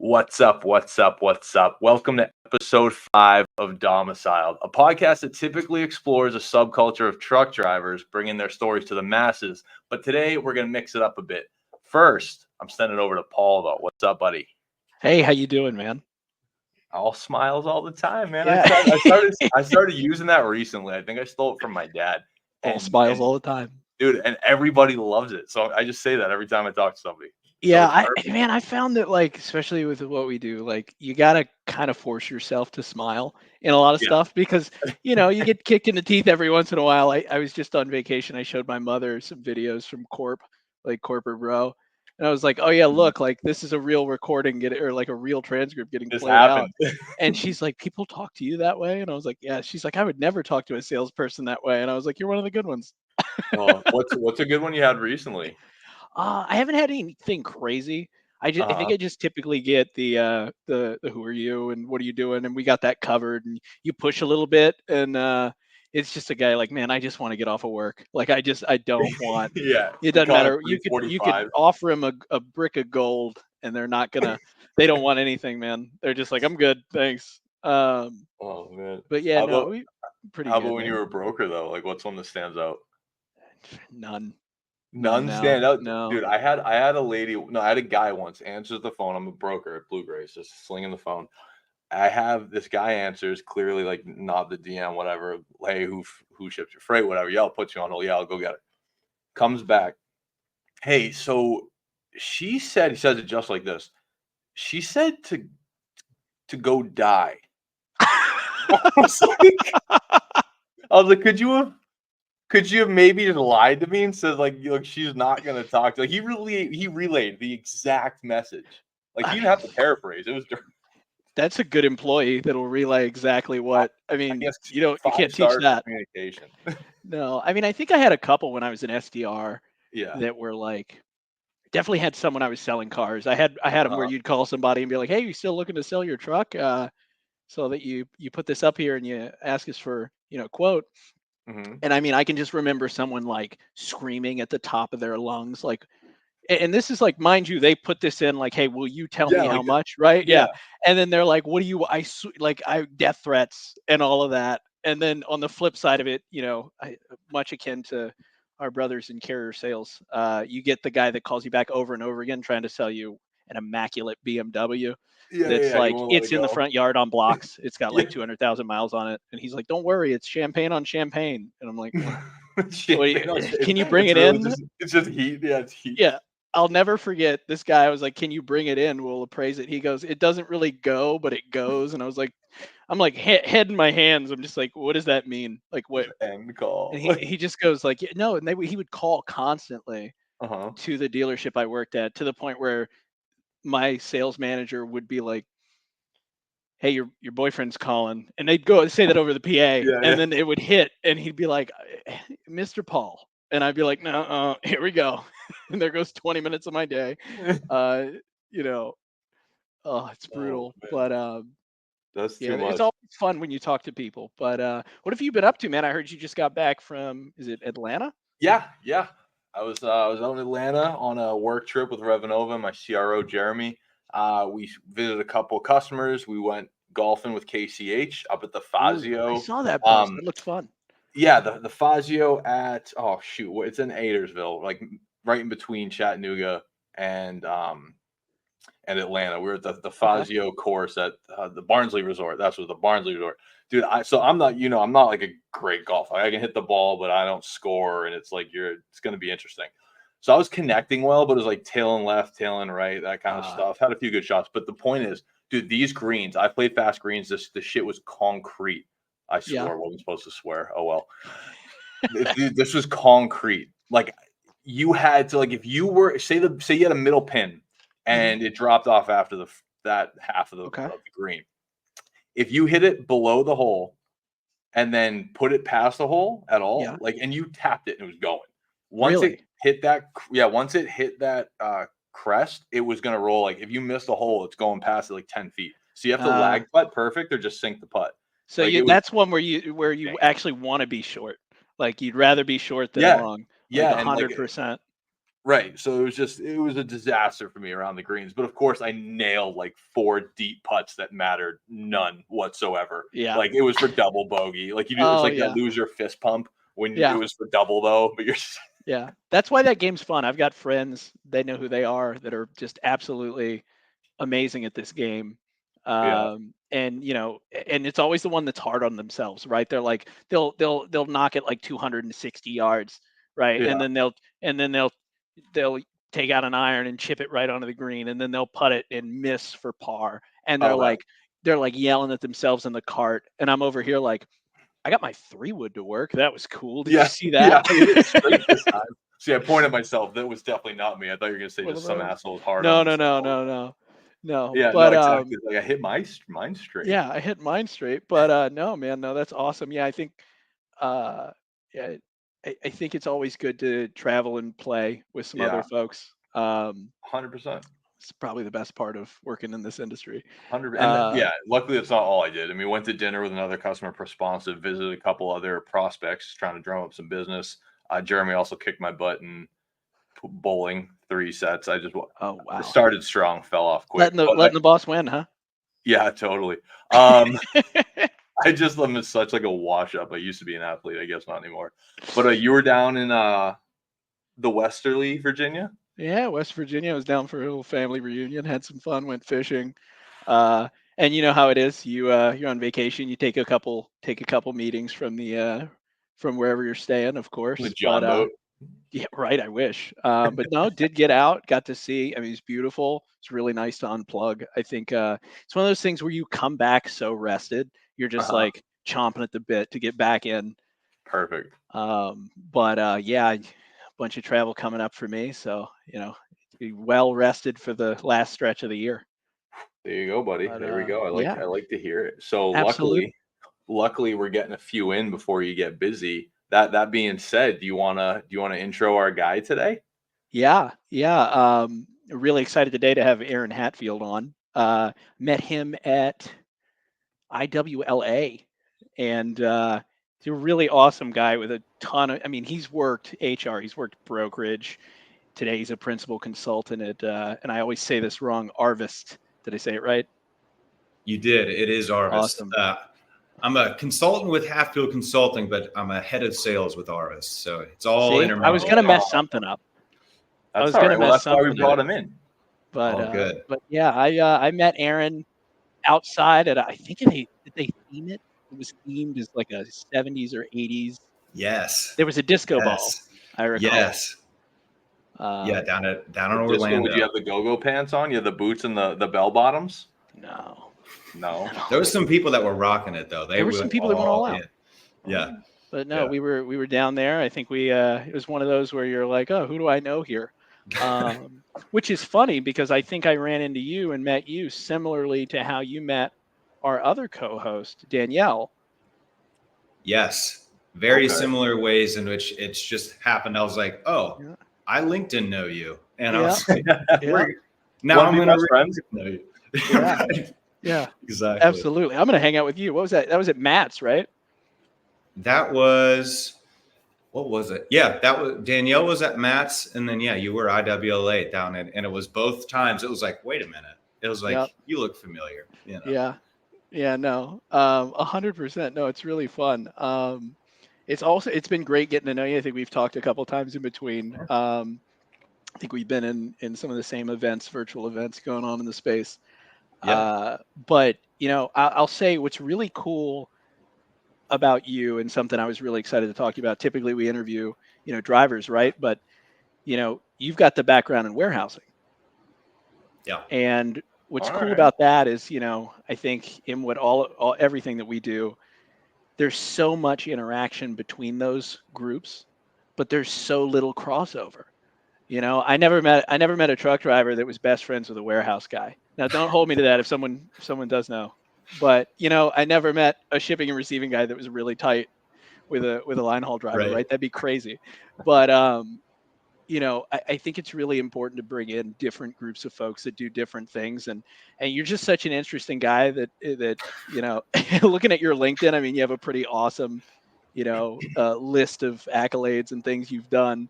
What's up? What's up? What's up? Welcome to episode 5 of Domiciled, a podcast that typically explores a subculture of truck drivers, bringing their stories to the masses. But today we're going to mix it up a bit. First, I'm sending it over to Paul, though. What's up, buddy? Hey, how you doing, man? All smiles all the time, man. Yeah. I started using that recently. I think I stole it from my dad. All smiles all the time. Dude, and everybody loves it. So I just say that every time I talk to somebody. Yeah, So I found that, like, especially with what we do, like, you gotta kind of force yourself to smile in a lot of stuff because, you get kicked in the teeth every once in a while. I was just on vacation. I showed my mother some videos from Corporate Bro. And I was like, oh yeah, look, like this is a real recording or like a real transcript getting this played out. happened. And she's like, people talk to you that way? And I was like, yeah. She's like, I would never talk to a salesperson that way. And I was like, you're one of the good ones. Oh, what's a good one you had recently? I haven't had anything crazy. I think I just typically get the who are you and what are you doing, and we got that covered. And you push a little bit, and it's just a guy like, man, I just want to get off of work. Like I don't want. Yeah, It doesn't call it matter. You could 3:45. offer him a brick of gold, and they're not gonna. They don't want anything, man. They're just like, I'm good, thanks. Oh man. But yeah, How no, about we pretty how good, about when man. you were a broker though? Like what's one that stands out? None None now. stand out, No. dude. I had a guy once answers the phone. I'm a broker at Blue Grays, just slinging the phone. I have this guy answers clearly like not the DM, whatever. Hey, who ships your freight, whatever. Yeah, I'll put you on hold. Yeah, I'll go get it. Comes back. Hey, so he says it just like this. She said to go die. I was like, could you have maybe just lied to me and said like, look, she's not gonna talk to? Like, he relayed the exact message. Like he didn't have to paraphrase. It was That's a good employee that'll relay exactly what. I mean, guess you can't teach 5-star that. communication. No, I mean, I think I had a couple when I was an SDR Yeah. that were like, definitely had some when I was selling cars. I had them where you'd call somebody and be like, hey, you still looking to sell your truck? So that you put this up here and you ask us for a quote. Mm-hmm. And I mean, I can just remember someone like screaming at the top of their lungs, like, and this is like, mind you, they put this in like, hey, will you tell me how much, right? Yeah. And then they're like, what do you, I death threats and all of that. And then on the flip side of it, much akin to our brothers in carrier sales, you get the guy that calls you back over and over again trying to sell you an immaculate BMW that's like, it's in the front yard on blocks. It's got like 200,000 miles on it. And he's like, don't worry, it's champagne on champagne. And I'm like, can you bring it in? It's just heat. Yeah, it's heat. Yeah. I'll never forget this guy. I was like, can you bring it in? We'll appraise it. He goes, it doesn't really go, but it goes. And I was like, I'm like head in my hands. I'm just like, what does that mean? Like what? End call. And he just goes like, no. And he would call constantly to the dealership I worked at, to the point where my sales manager would be like, hey, your boyfriend's calling. And they'd go say that over the PA, and then it would hit, and he'd be like, Mr. Paul. And I'd be like, no, here we go. And there goes 20 minutes of my day. It's brutal. But that's too much. It's always fun when you talk to people. But what have you been up to, man? I heard you just got back from, is it Atlanta? Yeah. I was out in Atlanta on a work trip with Revanova, my CRO Jeremy. We visited a couple of customers. We went golfing with KCH up at the Fazio. Ooh, I saw that post. It looked fun. Yeah, the Fazio at it's in Adairsville, like right in between Chattanooga and Atlanta. We were at the Fazio course at the Barnsley Resort. That's what the Barnsley Resort, dude. I'm not like a great golfer. I can hit the ball, but I don't score, and it's like it's going to be interesting. So I was connecting well, but it was like tailing left, tailing right, that kind of stuff. Had a few good shots, but the point is, dude, these greens. I played fast greens. This shit was concrete. I swore. I wasn't supposed to swear. Oh well. This was concrete. Like you had to, like, if you were say you had a middle pin and it dropped off after that half of the green. If you hit it below the hole and then put it past the hole at all, and you tapped it and it was going. Once it hit that crest, it was gonna roll. Like if you missed a hole, it's going past it like 10 feet. So you have to lag putt perfect or just sink the putt. So that's one where you actually want to be short. Like you'd rather be short than long. Like 100%. Right. So it was a disaster for me around the greens. But of course, I nailed like 4 deep putts that mattered none whatsoever. Yeah. Like it was for double bogey. Like it's Oh like that yeah. loser fist pump when it Yeah. was for double though. But you're Yeah. That's why that game's fun. I've got friends, they know who they are, that are just absolutely amazing at this game. yeah, And and it's always the one that's hard on themselves, right? They're like they'll knock it like 260 yards, right? yeah. And then they'll take out an iron and chip it right onto the green, and then they'll putt it and miss for par. And Oh, that. they're like yelling at themselves in the cart, and I'm over here like, I got my 3-wood to work. That was cool. Did you Yeah, see yeah. that? I hit it straight this time. See, I pointed myself. That was definitely not me. I thought you were gonna say One of just some those. asshole hard on No, no, no, themselves. no, no, no. Yeah, no, But exactly. Like I hit mine straight. yeah, I hit mine straight. But no, man, no, that's awesome. Yeah, I think uh, yeah, I think it's always good to travel and play with some other Yeah, folks. 100%. It's probably the best part of working in this industry. 100, and Uh, yeah, luckily that's not all I did. I mean, went to dinner with another customer responsive, visited a couple other prospects, trying to drum up some business. Jeremy also kicked my butt in bowling 3 sets. oh wow, Started strong, fell off quick, but letting the boss win, huh? yeah, totally. Um, I just am such like a wash up. I used to be an athlete, I guess not anymore. But you were down in the Westerly, Virginia. Yeah, West Virginia. I was down for a little family reunion, had some fun, went fishing. And you know how it is. You're on vacation, you take a couple meetings from the from wherever you're staying, of The course. But John boat. yeah, right, I wish. But no, did get out, got to see. I mean, it's beautiful. It's really nice to unplug. I think it's one of those things where you come back so rested, you're just Uh-huh. like chomping at the bit to get back in. Perfect. But yeah, a bunch of travel coming up for me, so be well rested for the last stretch of the year. There you go, buddy. But There we go. yeah, I like to hear it. So absolutely. luckily we're getting a few in before you get busy. That being said, do you wanna intro our guy today? Yeah, yeah. Really excited today to have Aaron Hatfield on. Met him at IWLA, and he's a really awesome guy with a ton of. I mean, he's worked HR, he's worked brokerage. Today he's a principal consultant at, and I always say this wrong, Arvist. Did I say it right? You did. It is Arvist. Awesome. I'm a consultant with Hatfield Consulting, but I'm a head of sales with Arvist. So it's all See, I was intermingled. gonna mess something up. I That's was all gonna right. Well, mess that's why we something brought up, him in. but All good. yeah, I met Aaron outside at I think did they theme it? It was themed as like a 70s or 80s. Yes. There was a disco ball, Yes. I recall. Yes. Yeah. Um, Down in The disco, would you Orlando. have the go-go pants on? You have the boots and the bell bottoms? no, No. There was some people that were rocking it though. They there were some went people that went all out. in. Yeah. But no, Yeah. we were down there. I think it was one of those where you're like, oh, who do I know here? Which is funny because I think I ran into you and met you similarly to how you met our other co-host, Danielle. Yes. Very Okay. similar ways in which it's just happened. I was like, oh, Yeah. I LinkedIn know you. And I Yeah. was like, Yeah. now Wanna I'm be going to best friends? know you. Yeah. Right. Yeah. Exactly. Absolutely. I'm gonna hang out with you. What was that? That was at Matt's, right? That was, what was it? Yeah, that was Danielle was at Matt's, and then yeah, you were IWLA down in, and it was both times. It was like, wait a minute. It was like, Yep. you look familiar. You know. Yeah. Yeah. No. 100%. No, it's really fun. It's been great getting to know you. I think we've talked a couple times in between. I think we've been in some of the same events, virtual events going on in the space. Yeah. But I'll say what's really cool about you and something I was really excited to talk to you about. Typically we interview, drivers, right? But you've got the background in warehousing. Yeah. And what's All cool right. about that is, I think in what all everything that we do, there's so much interaction between those groups, but there's so little crossover. I never met a truck driver that was best friends with a warehouse guy. Now, don't hold me to that if someone does know. But I never met a shipping and receiving guy that was really tight with a line haul driver, Right. right? That'd be crazy. But I think it's really important to bring in different groups of folks that do different things, and you're just such an interesting guy that looking at your LinkedIn, I mean, you have a pretty awesome list of accolades and things you've done.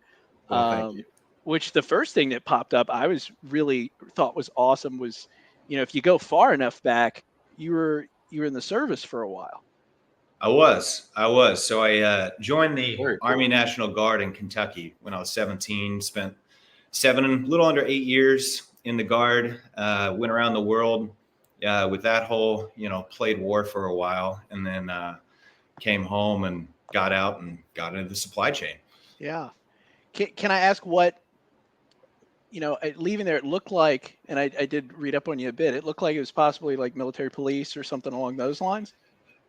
Well, thank you. which the first thing that popped up, I was really thought was awesome was, if you go far enough back, you were in the service for a while. I was. So I joined the Very cool. Army National Guard in Kentucky when I was 17, spent a little under 8 years in the Guard, went around the world with that whole, played war for a while, and then came home and got out and got into the supply chain. Yeah. Can I ask what, leaving there, it looked like, and I did read up on you a bit, it looked like it was possibly like military police or something along those lines?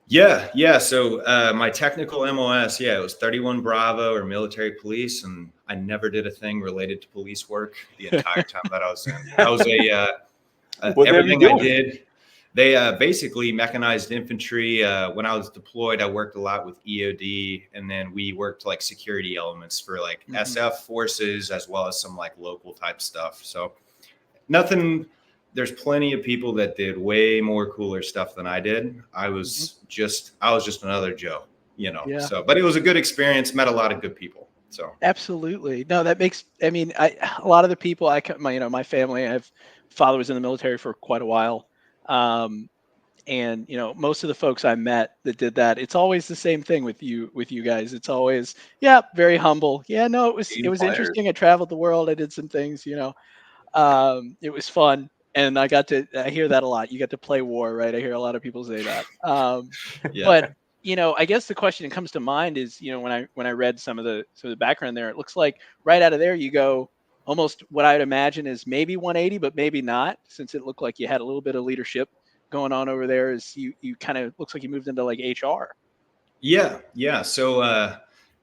Yeah. So my technical MOS, it was 31 Bravo or military police, and I never did a thing related to police work the entire time that I was in. I was everything I did. They basically mechanized infantry. When I was deployed, I worked a lot with EOD, and then we worked like security elements for like SF forces as well as some like local type stuff. So nothing. There's plenty of people that did way more cooler stuff than I did. I was just another Joe, Yeah. So, but it was a good experience. Met a lot of good people. So absolutely. No, that makes, a lot of the people my family, father was in the military for quite a while. And most of the folks I met that did that, it's always the same thing with you guys. It's always, very humble. Yeah, no, it was interesting. I traveled the world. I did some things, it was fun. And I hear that a lot. You got to play war, right? I hear a lot of people say that. But I guess the question that comes to mind is, when I read some of the background there, it looks like right out of there you go almost what I would imagine is maybe 180, but maybe not, since it looked like you had a little bit of leadership going on over there. Is you kind of looks like you moved into like HR. Yeah. So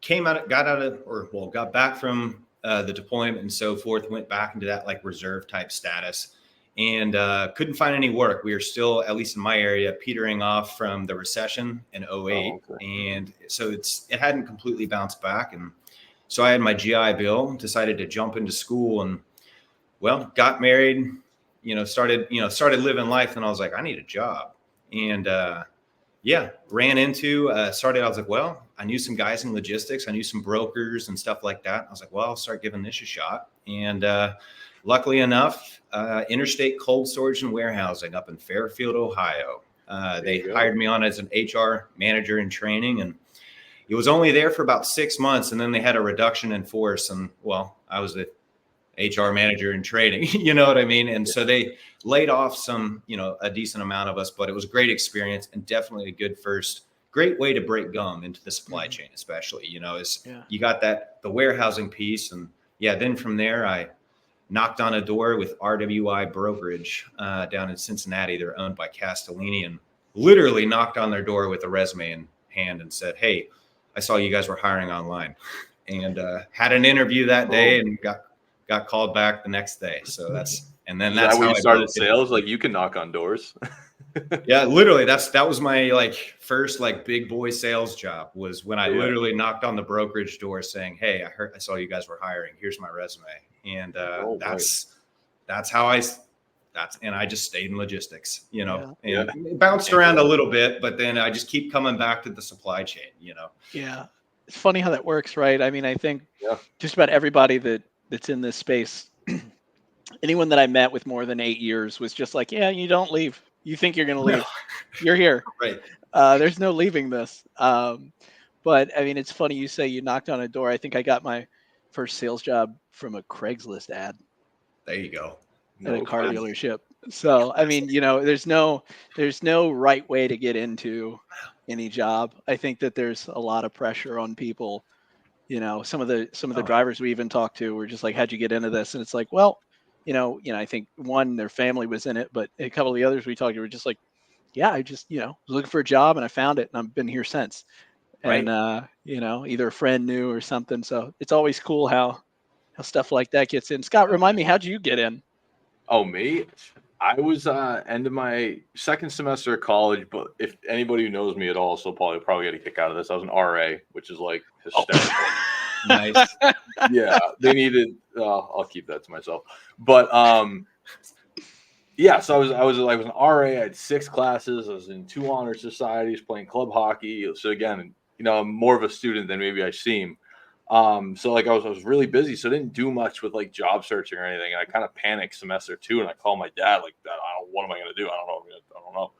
got back from the deployment and so forth, went back into that like reserve type status, and couldn't find any work. We were still, at least in my area, petering off from the recession in 08. Oh, okay. And so it hadn't completely bounced back. And so I had my GI Bill, decided to jump into school, and got married, started living life. And I was like, I need a job. And ran into, I was like, I knew some guys in logistics. I knew some brokers and stuff like that. I was like, I'll start giving this a shot. And luckily enough, Interstate Cold Storage and Warehousing up in Fairfield, Ohio. They hired me on as an HR manager in training, and it was only there for about 6 months. And then they had a reduction in force. And I was the HR manager in training, you know what I mean? And so they laid off some, a decent amount of us, but it was a great experience and definitely a great way to break gum into the supply chain, especially, you got the warehousing piece. And then from there, I knocked on a door with RWI Brokerage down in Cincinnati. They're owned by Castellini, and literally knocked on their door with a resume in hand and said, hey, I saw you guys were hiring online, and had an interview that day and got called back the next day. So that's how you started sales. Like, you can knock on doors. Yeah, literally. That was my like first like big boy sales job, was when I literally knocked on the brokerage door saying, hey, I saw you guys were hiring. Here's my resume. And that's how I just stayed in logistics, and it bounced around a little bit, but then I just keep coming back to the supply chain, Yeah. It's funny how that works, right? I think just about everybody that's in this space, anyone that I met with more than 8 years was just like, yeah, you don't leave. You think you're going to leave. You're here. Right. There's no leaving this. But it's funny you say you knocked on a door. I think I got my first sales job from a Craigslist ad. There you go. At a car dealership. So, there's no right way to get into any job. I think that there's a lot of pressure on people. Some of the drivers we even talked to were just like, how'd you get into this? And it's like, I think one, their family was in it, but a couple of the others we talked to were just like, yeah, I just, was looking for a job and I found it and I've been here since. Right. And, either a friend knew or something. So it's always cool how stuff like that gets in. Scott, remind me, how'd you get in? Oh, me? I was end of my second semester of college, but if anybody who knows me at all, so probably get a kick out of this. I was an RA, which is like hysterical. Nice. Yeah, they needed. I'll keep that to myself. But so I was an RA. I had 6 classes. I was in 2 honor societies, playing club hockey. So again, I'm more of a student than maybe I seem. So like I was really busy, so I didn't do much with like job searching or anything. And I kind of panicked semester 2, and I called my dad like, what am I gonna do? I don't know. I don't know.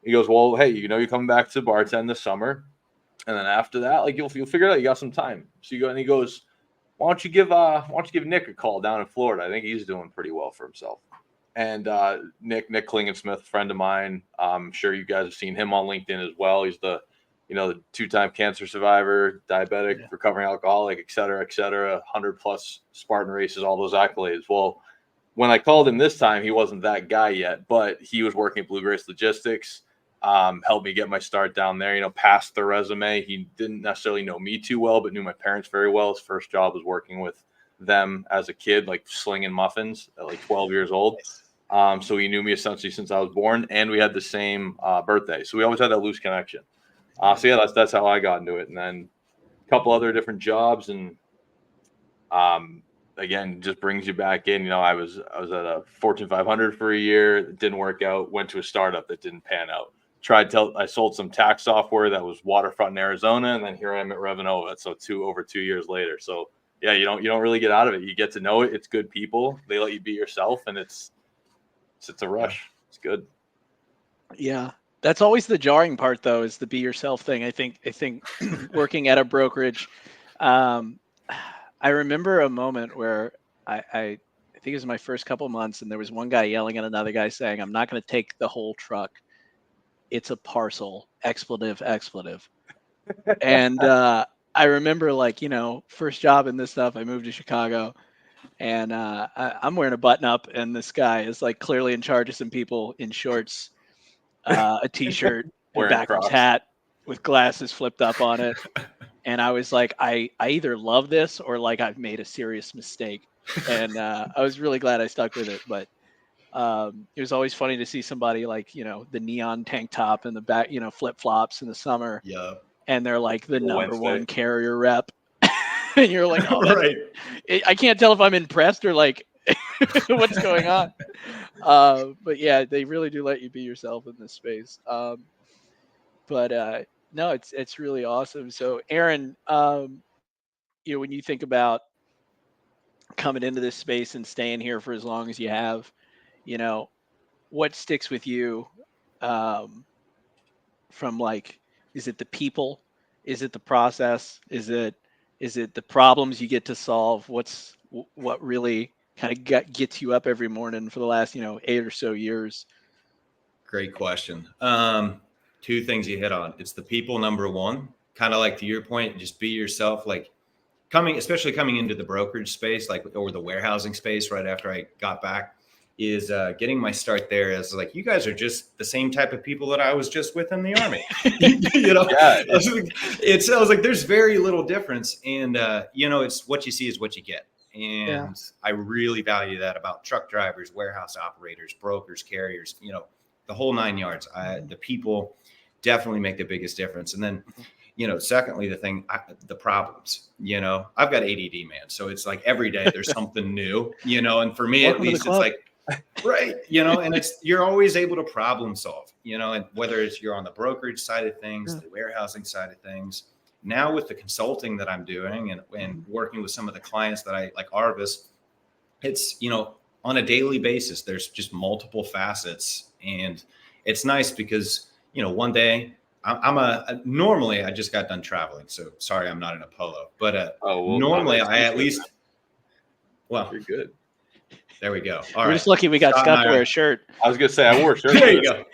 He goes, well, hey, you're coming back to bartend this summer, and then after that, like you'll figure it out. You got some time. So you go, and he goes, why don't you give Nick a call down in Florida? I think he's doing pretty well for himself. And Nick Klingensmith, friend of mine. I'm sure you guys have seen him on LinkedIn as well. He's the 2-time cancer survivor, diabetic, recovering alcoholic, et cetera, 100 plus Spartan races, all those accolades. Well, when I called him this time, he wasn't that guy yet, but he was working at Blue Grace Logistics, helped me get my start down there, passed the resume. He didn't necessarily know me too well, but knew my parents very well. His first job was working with them as a kid, like slinging muffins at like 12 years old. So he knew me essentially since I was born, and we had the same birthday. So we always had that loose connection. So yeah, that's how I got into it. And then a couple other different jobs, and again, just brings you back in. I was at a Fortune 500 for a year. It didn't work out. Went to a startup that didn't pan out. I sold some tax software that was waterfront in Arizona, and then here I am at Revenova. So over 2 years later. So yeah, you don't really get out of it. You get to know it. It's good people. They let you be yourself, and it's a rush. It's good. Yeah. That's always the jarring part, though, is the be yourself thing. I think working at a brokerage, I remember a moment where I think it was my first couple of months, and there was one guy yelling at another guy saying, I'm not going to take the whole truck. It's a parcel, expletive. And I remember, like, first job in this stuff, I moved to Chicago, and I'm wearing a button up, and this guy is like clearly in charge of some people in shorts, a t-shirt, and backwards hat with glasses flipped up on it. And I was like, I either love this or like I've made a serious mistake. And I was really glad I stuck with it. But it was always funny to see somebody like, the neon tank top and the back, flip flops in the summer. Yeah. And they're like the number one carrier rep. And you're like, oh, right. I can't tell if I'm impressed or like what's going on. But yeah, they really do let you be yourself in this space. But no, it's really awesome. So Aaron, when you think about coming into this space and staying here for as long as you have, what sticks with you from like, is it the people? Is it the process? Is it the problems you get to solve? What really kind of gets you up every morning for the last, 8 or so years? Great question. Two things you hit on. It's the people, number one, kind of like to your point, just be yourself, like especially coming into the brokerage space, like, or the warehousing space right after I got back, is getting my start there as like, you guys are just the same type of people that I was just with in the Army. Yeah. I was like, there's very little difference. And, it's what you see is what you get. And I really value that about truck drivers, warehouse operators, brokers, carriers, the whole 9 yards. The people definitely make the biggest difference. And then, secondly, the problems, I've got ADD, man. So it's like every day there's something new, and for me, at least it's like, right. And you're always able to problem solve, and whether it's you're on the brokerage side of things, the warehousing side of things. Now with the consulting that I'm doing and working with some of the clients that I like, Arvist, it's, on a daily basis, there's just multiple facets. And it's nice because, one day normally I just got done traveling. So sorry, I'm not in a polo, but normally I at least, well, you're good. There we go. We're just lucky we got Scott to wear a shirt. I was going to say, I wore a shirt. There you go.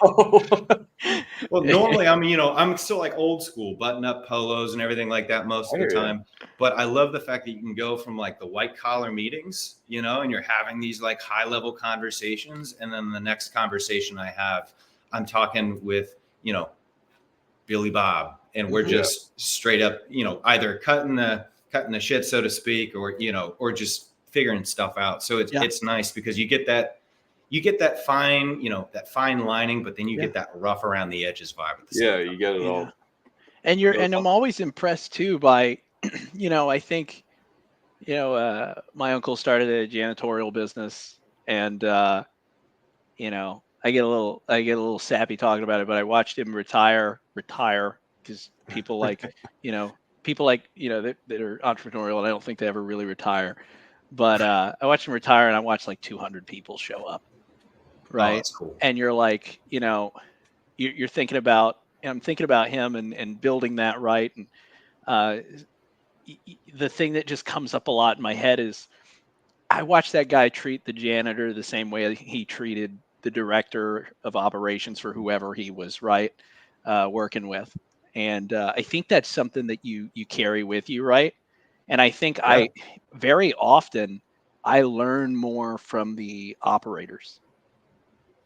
Well, normally I'm still like old school, button up polos and everything like that most of the time. But I love the fact that you can go from like the white collar meetings, and you're having these like high level conversations. And then the next conversation I'm talking with, Billy Bob, and we're just straight up, either cutting the shit, so to speak, or just figuring stuff out. So it's nice because you get that fine, that fine lining, but then you get that rough around the edges vibe. At the same time. You get it all. And I'm always impressed too by, I think, my uncle started a janitorial business, and I get a little sappy talking about it, but I watched him retire because people like, people like, that are entrepreneurial, and I don't think they ever really retire. But I watch them retire, and I watch like 200 people show up, Oh, right? that's cool. And you're like, you're thinking about, I'm thinking about him and building that, right? And the thing that just comes up a lot in my head is I watched that guy treat the janitor the same way he treated the director of operations for whoever he was, right, working with. And I think that's something that you carry with you, right? And I think Yeah. very often I learn more from the operators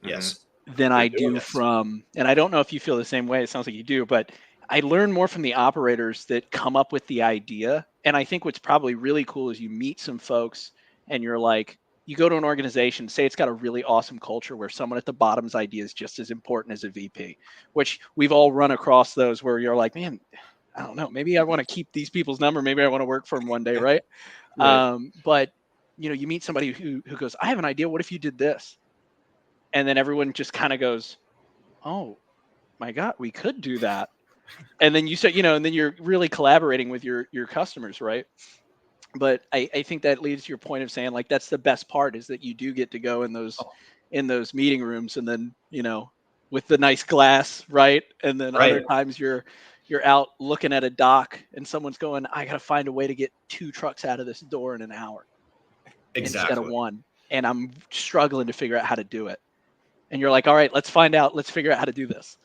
Yes. than I They do, do yes. from, and I don't know if you feel the same way. It sounds like you do, but I learn more from the operators that come up with the idea. And I think what's probably really cool is you meet some folks and you're like, you go to an organization, say it's got a really awesome culture where someone at the bottom's idea is just as important as a VP, which we've all run across those where you're like, man, I don't know, maybe I want to keep these people's number. Maybe I want to work for them one day. Right. Right. But you meet somebody who goes, I have an idea. What if you did this? And then everyone just kind of goes, oh my God, we could do that. And then you say, and then you're really collaborating with your customers, right? But I think that leads to your point of saying, like, that's the best part, is that you do get to go in those meeting rooms, and then, with the nice glass, right? And then other Right. times you're out looking at a dock and someone's going, I got to find a way to get 2 trucks out of this door in an hour instead of Exactly. 1. And I'm struggling to figure out how to do it. And you're like, all right, let's find out. Let's figure out how to do this.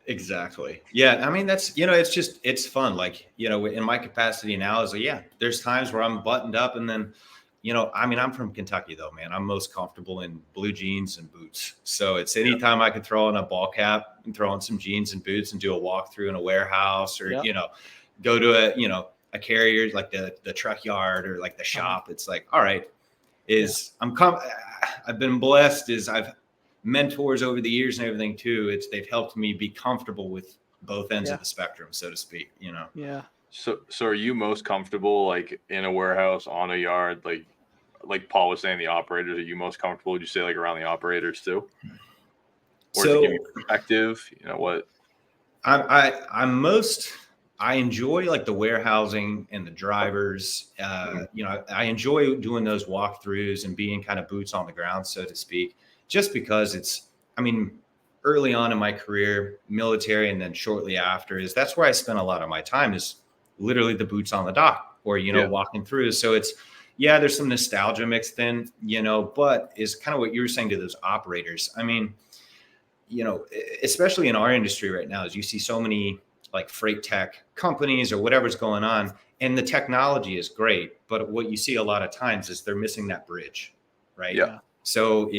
Exactly. Yeah. I mean, that's, it's fun. Like, in my capacity now is like, yeah, there's times where I'm buttoned up, and then, I mean, I'm from Kentucky though, man. I'm most comfortable in blue jeans and boots. So it's anytime I can throw on a ball cap and throw on some jeans and boots and do a walkthrough in a warehouse, or, go to a carrier, like the truck yard or like the shop. It's like, all right, I've been blessed is I've mentors over the years and everything too. They've helped me be comfortable with both ends of the spectrum, so to speak, Yeah. So are you most comfortable like in a warehouse, on a yard, like Paul was saying, the operators? Are you most comfortable, would you say, like around the operators too? Or does it give you perspective? What? I enjoy like the warehousing and the drivers. I enjoy doing those walkthroughs and being kind of boots on the ground, so to speak, just because early on in my career, military, and then shortly after, that's where I spent a lot of my time, is literally the boots on the dock, or, walking through. So there's some nostalgia mixed in, but is kind of what you were saying to those operators. I mean, especially in our industry right now, as you see so many like freight tech companies or whatever's going on, and the technology is great, but what you see a lot of times is they're missing that bridge, right? Yeah. So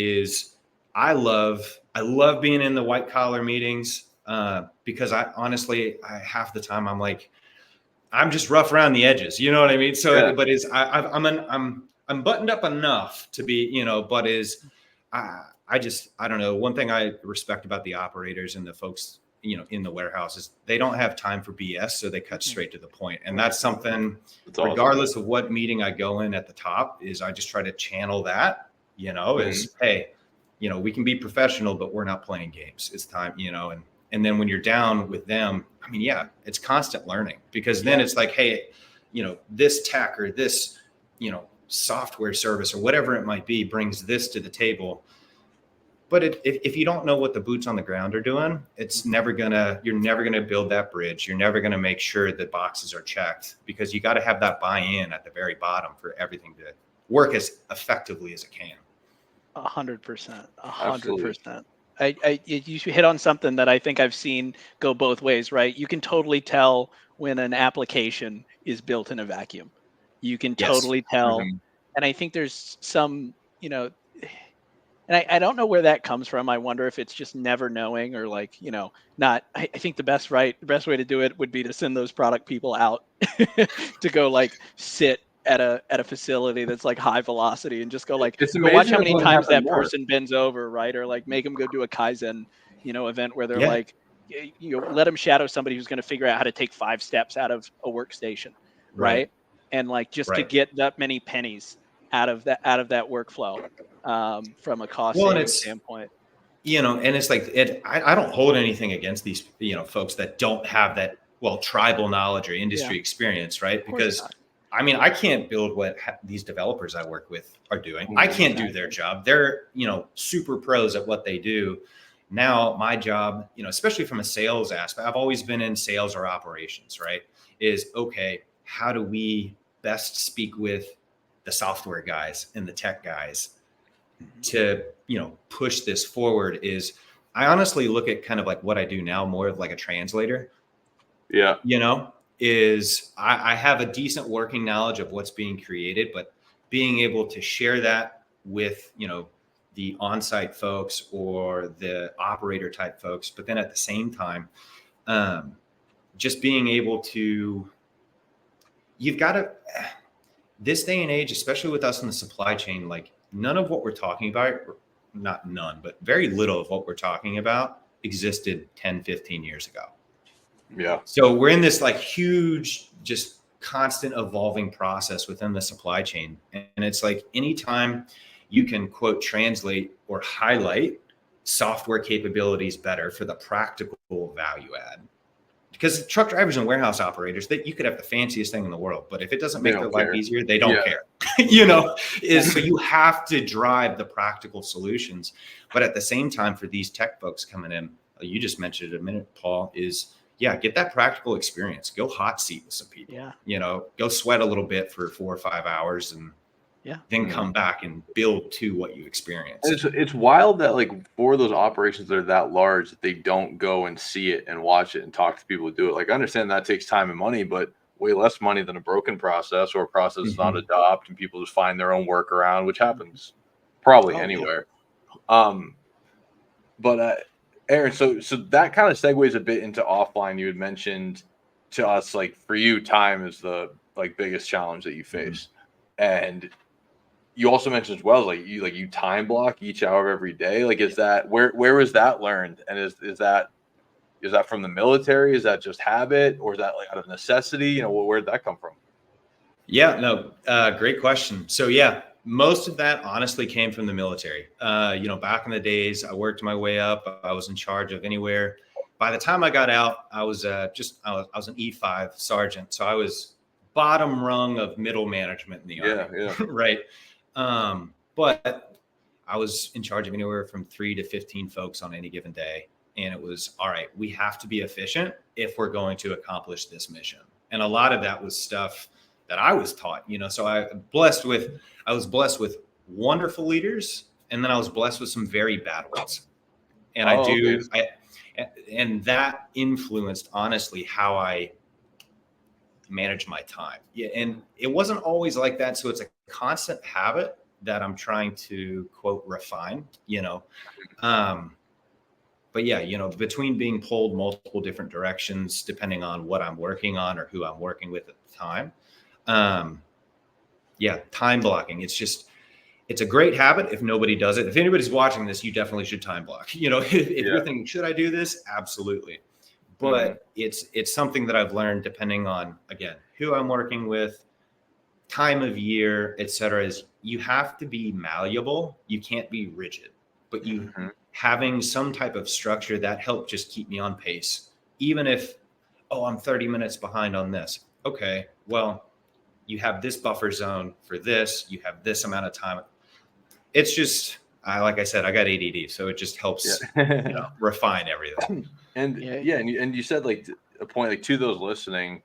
I love being in the white collar meetings, because half the time I'm just rough around the edges, you know what I mean? So, but I'm buttoned up enough to be, but I don't know. One thing I respect about the operators and the folks, in the warehouse, is they don't have time for BS. So they cut straight to the point. And that's something, regardless of what meeting I go in at the top, is I just try to channel that, is, hey, we can be professional, but we're not playing games. It's time, and then when you're down with them, I mean, it's constant learning, because then it's like, hey, this tech or this, software service or whatever it might be brings this to the table. But if you don't know what the boots on the ground are doing, you're never going to build that bridge. You're never going to make sure that boxes are checked, because you got to have that buy-in at the very bottom for everything to work as effectively as it can. 100%. 100%. You hit on something that I think I've seen go both ways, right? You can totally tell when an application is built in a vacuum. You can totally tell. And I think there's some, and I don't know where that comes from. I wonder if it's just never knowing, or like, not, I think the best way to do it would be to send those product people out to go like sit at a facility that's like high velocity, and just go like, go watch how many times that person bends over, right? Or like make them go do a Kaizen, event where they're like, let them shadow somebody who's going to figure out how to take 5 steps out of a workstation, right? And like just to get that many pennies out of that workflow, from a cost saving standpoint. And it's like I don't hold anything against these, folks that don't have that tribal knowledge or industry experience, right? Because I mean, I can't build what these developers I work with are doing. I can't do their job. They're, super pros at what they do. Now my job, especially from a sales aspect, I've always been in sales or operations, right? Is okay, how do we best speak with the software guys and the tech guys to, push this forward? Is I honestly look at kind of like what I do now more of like a translator. Yeah. Is I have a decent working knowledge of what's being created, but being able to share that with, the on-site folks or the operator type folks, but then at the same time, just being able to, you've got to, this day and age, especially with us in the supply chain, like none of what we're talking about, not none, but very little of what we're talking about existed 10, 15 years ago. Yeah. So we're in this like huge, just constant evolving process within the supply chain. And it's like anytime you can quote translate or highlight software capabilities better for the practical value add. Because truck drivers and warehouse operators, that you could have the fanciest thing in the world, but if it doesn't make their life easier, they don't care. So you have to drive the practical solutions. But at the same time, for these tech folks coming in, you just mentioned it a minute, Paul, is get that practical experience. Go hot seat with some people. Yeah. Go sweat a little bit for 4 or 5 hours and then come back and build to what you experience. It's wild that like for those operations that are that large, that they don't go and see it and watch it and talk to people who do it. Like I understand that takes time and money, but way less money than a broken process or a process that's not adopted and people just find their own workaround, which happens probably anywhere. Yeah. But Aaron, so that kind of segues a bit into offline. You had mentioned to us, like for you, time is the like biggest challenge that you face. And you also mentioned as well, like you time block each hour of every day. Like, is that where was that learned? And is that from the military? Is that just habit, or is that like out of necessity? Where did that come from? Yeah, no, great question. So most of that honestly came from the military. Back in the days, I worked my way up. I was in charge of anywhere. By the time I got out, I was an E5 sergeant. So I was bottom rung of middle management in the Army. Yeah. Right. But I was in charge of anywhere from 3 to 15 folks on any given day. And it was, all right, we have to be efficient if we're going to accomplish this mission. And a lot of that was stuff that I was taught, so I was blessed with wonderful leaders. And then I was blessed with some very bad ones. And and that influenced honestly how I manage my time. Yeah. And it wasn't always like that. So it's a constant habit that I'm trying to quote refine, but between being pulled multiple different directions, depending on what I'm working on or who I'm working with at the time. Time blocking. It's a great habit if nobody does it. If anybody's watching this, you definitely should time block. If you're thinking, should I do this? Absolutely. But it's something that I've learned depending on, again, who I'm working with, time of year, et cetera, is you have to be malleable. You can't be rigid, but you having some type of structure that helped just keep me on pace. Even if, I'm 30 minutes behind on this. Okay, well, you have this buffer zone for this, you have this amount of time. It's just, like I said, I got ADD, so it just helps refine everything. And and you said like a point, like to those listening,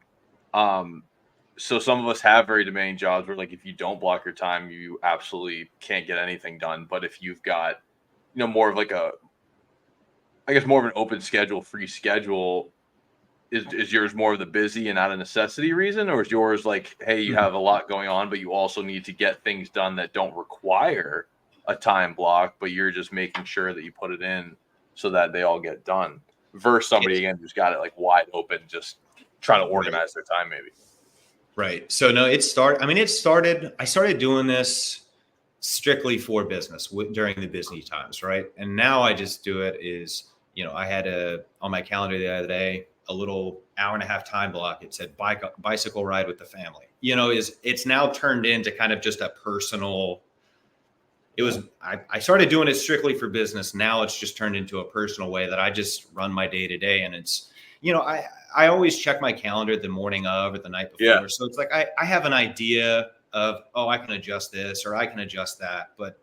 so some of us have very demanding jobs where like if you don't block your time, you absolutely can't get anything done. But if you've got, more of like more of an open schedule, free schedule, is yours more of the busy and not a necessity reason, or is yours like, hey, you have a lot going on, but you also need to get things done that don't require a time block, but you're just making sure that you put it in so that they all get done, versus somebody again who's got it like wide open, just trying to organize their time maybe. Right. So no, I started doing this strictly for business during the busy times. Right. And now I just do it I had on my calendar the other day, a little hour-and-a-half time block. It said bicycle ride with the family, it's now turned into kind of just a personal, I started doing it strictly for business. Now it's just turned into a personal way that I just run my day to day. And it's, I always check my calendar the morning of or the night before. Yeah. So it's like, I have an idea of, oh, I can adjust this or I can adjust that. But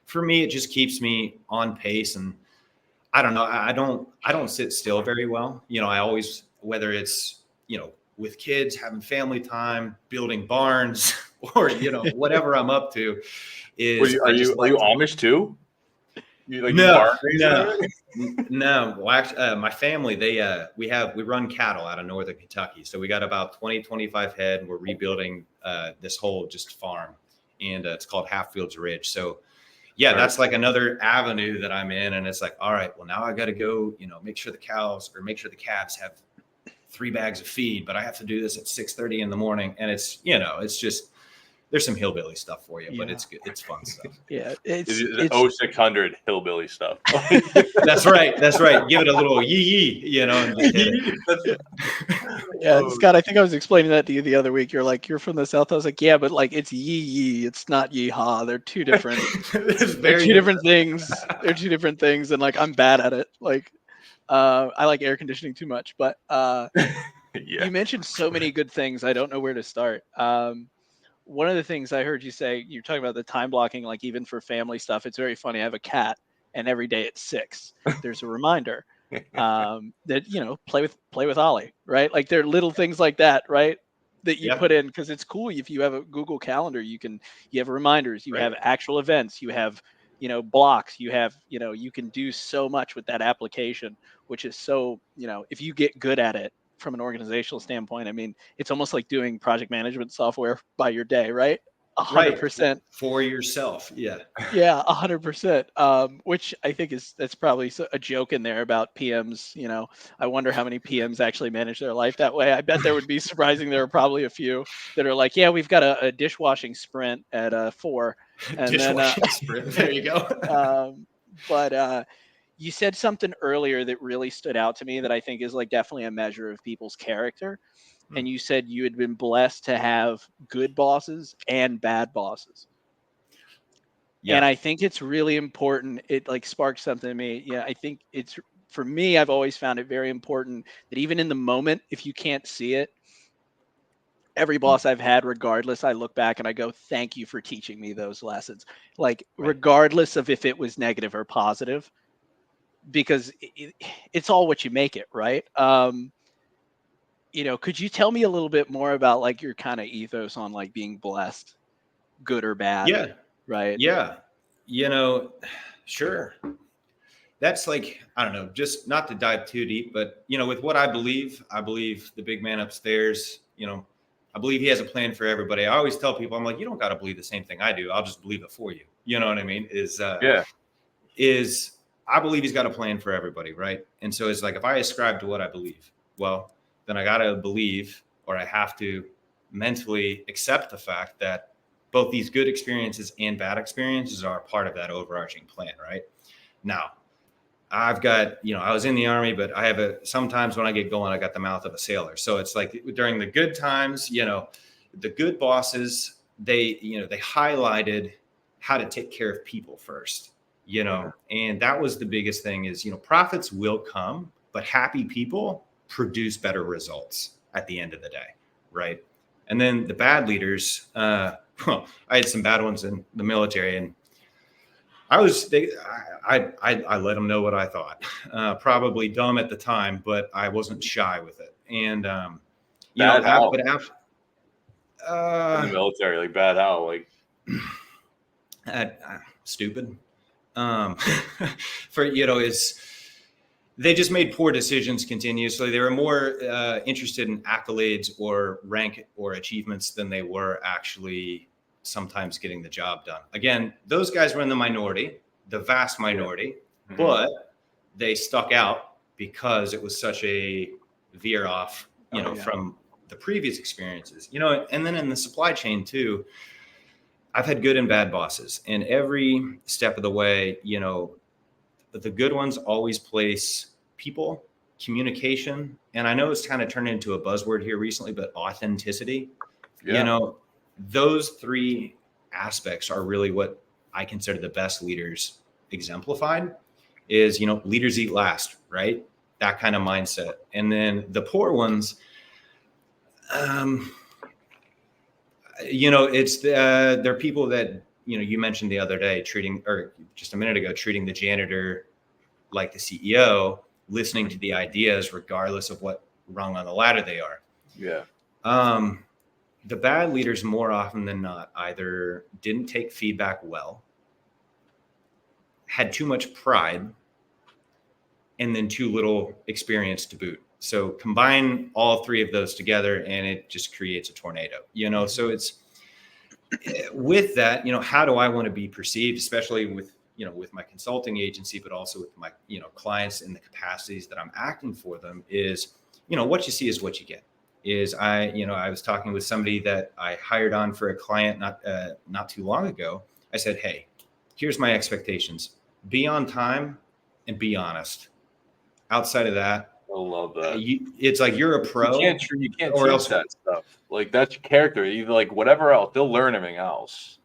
for me, it just keeps me on pace. And I don't know, I don't sit still very well. I always, whether it's, with kids, having family time, building barns, or, whatever I'm up to is. Are you Amish too? No. Well, actually, my family, we run cattle out of northern Kentucky. So we got about 25 head, and we're rebuilding this whole just farm, and it's called Hatfield's Ridge. So yeah, that's like another avenue that I'm in. And it's like, all right, well, now I got to go, make sure the calves have 3 bags of feed, but I have to do this at 6:30 in the morning. And it's, it's just, there's some hillbilly stuff for you, but it's good. It's fun stuff. Yeah. It's 0600 hillbilly stuff. That's right. Give it a little yee. Yeah, Scott, I think I was explaining that to you the other week. You're like, you're from the South. I was like, yeah, but like it's yee. It's not yeehaw. They're two different. They're two different things. They're two different things, and like I'm bad at it. Like, I like air conditioning too much. But you mentioned so many good things. I don't know where to start. One of the things I heard you say, you're talking about the time blocking, like even for family stuff. It's very funny. I have a cat, and every day at 6, there's a reminder that play with Ollie, right? Like there are little things like that, right? That you put in, because it's cool. If you have a Google Calendar, you have reminders, you have actual events, you have blocks, you can do so much with that application, which is so if you get good at it from an organizational standpoint, I mean, it's almost like doing project management software by your day, right? 100% for yourself. Yeah. 100%. Which I think that's probably a joke in there about PMs. I wonder how many PMs actually manage their life that way. I bet there would be surprising. There are probably a few that are like, yeah, we've got a dishwashing sprint at 4, and dishwashing sprint. There you go. But you said something earlier that really stood out to me that I think is like definitely a measure of people's character. And you said you had been blessed to have good bosses and bad bosses. Yeah. And I think it's really important. It like sparked something in me. Yeah, I think for me, I've always found it very important that even in the moment, if you can't see it, every boss I've had, regardless, I look back and I go, thank you for teaching me those lessons. Like, regardless of if it was negative or positive, because it's all what you make it, right? Could you tell me a little bit more about like your kind of ethos on like being blessed, good or bad? Yeah. Right. Yeah. Sure. That's like, I don't know, just not to dive too deep, but with what I believe the big man upstairs, I believe he has a plan for everybody. I always tell people, I'm like, you don't got to believe the same thing I do. I'll just believe it for you. You know what I mean? I believe he's got a plan for everybody. Right. And so it's like, if I ascribe to what I believe, well, then I got to believe, or I have to mentally accept the fact that both these good experiences and bad experiences are part of that overarching plan. Right now, I've got, I was in the Army, but I have sometimes when I get going, I got the mouth of a sailor. So it's like during the good times, the good bosses, they highlighted how to take care of people first, and that was the biggest thing is, profits will come, but happy people produce better results at the end of the day. Right. And then the bad leaders, I had some bad ones in the military, and I let them know what I thought. Probably dumb at the time, but I wasn't shy with it. And in the military, like bad how, like stupid. They just made poor decisions continuously. They were more interested in accolades or rank or achievements than they were actually sometimes getting the job done. Again, those guys were in the minority, the vast minority, but they stuck out because it was such a veer off, from the previous experiences, and then in the supply chain too, I've had good and bad bosses, and every step of the way, the good ones always place people, communication, and I know it's kind of turned into a buzzword here recently, but authenticity. Those 3 aspects are really what I consider the best leaders exemplified is, leaders eat last, right? that kind of mindset. And then the poor ones, they're people that, you mentioned the other day, or just a minute ago, treating the janitor like the CEO, listening to the ideas regardless of what rung on the ladder they are. Yeah. The bad leaders, more often than not, either didn't take feedback well, had too much pride, and then too little experience to boot. So combine all three of those together and it just creates a tornado, so it's with that, how do I want to be perceived, especially with my consulting agency, but also with my, clients in the capacities that I'm acting for them is, what you see is what you get. I was talking with somebody that I hired on for a client not too long ago. I said, hey, here's my expectations. Be on time and be honest. Outside of that, I love that. It's like you're a pro. You can't teach that stuff. Like, that's your character. Either like whatever else, they'll learn everything else.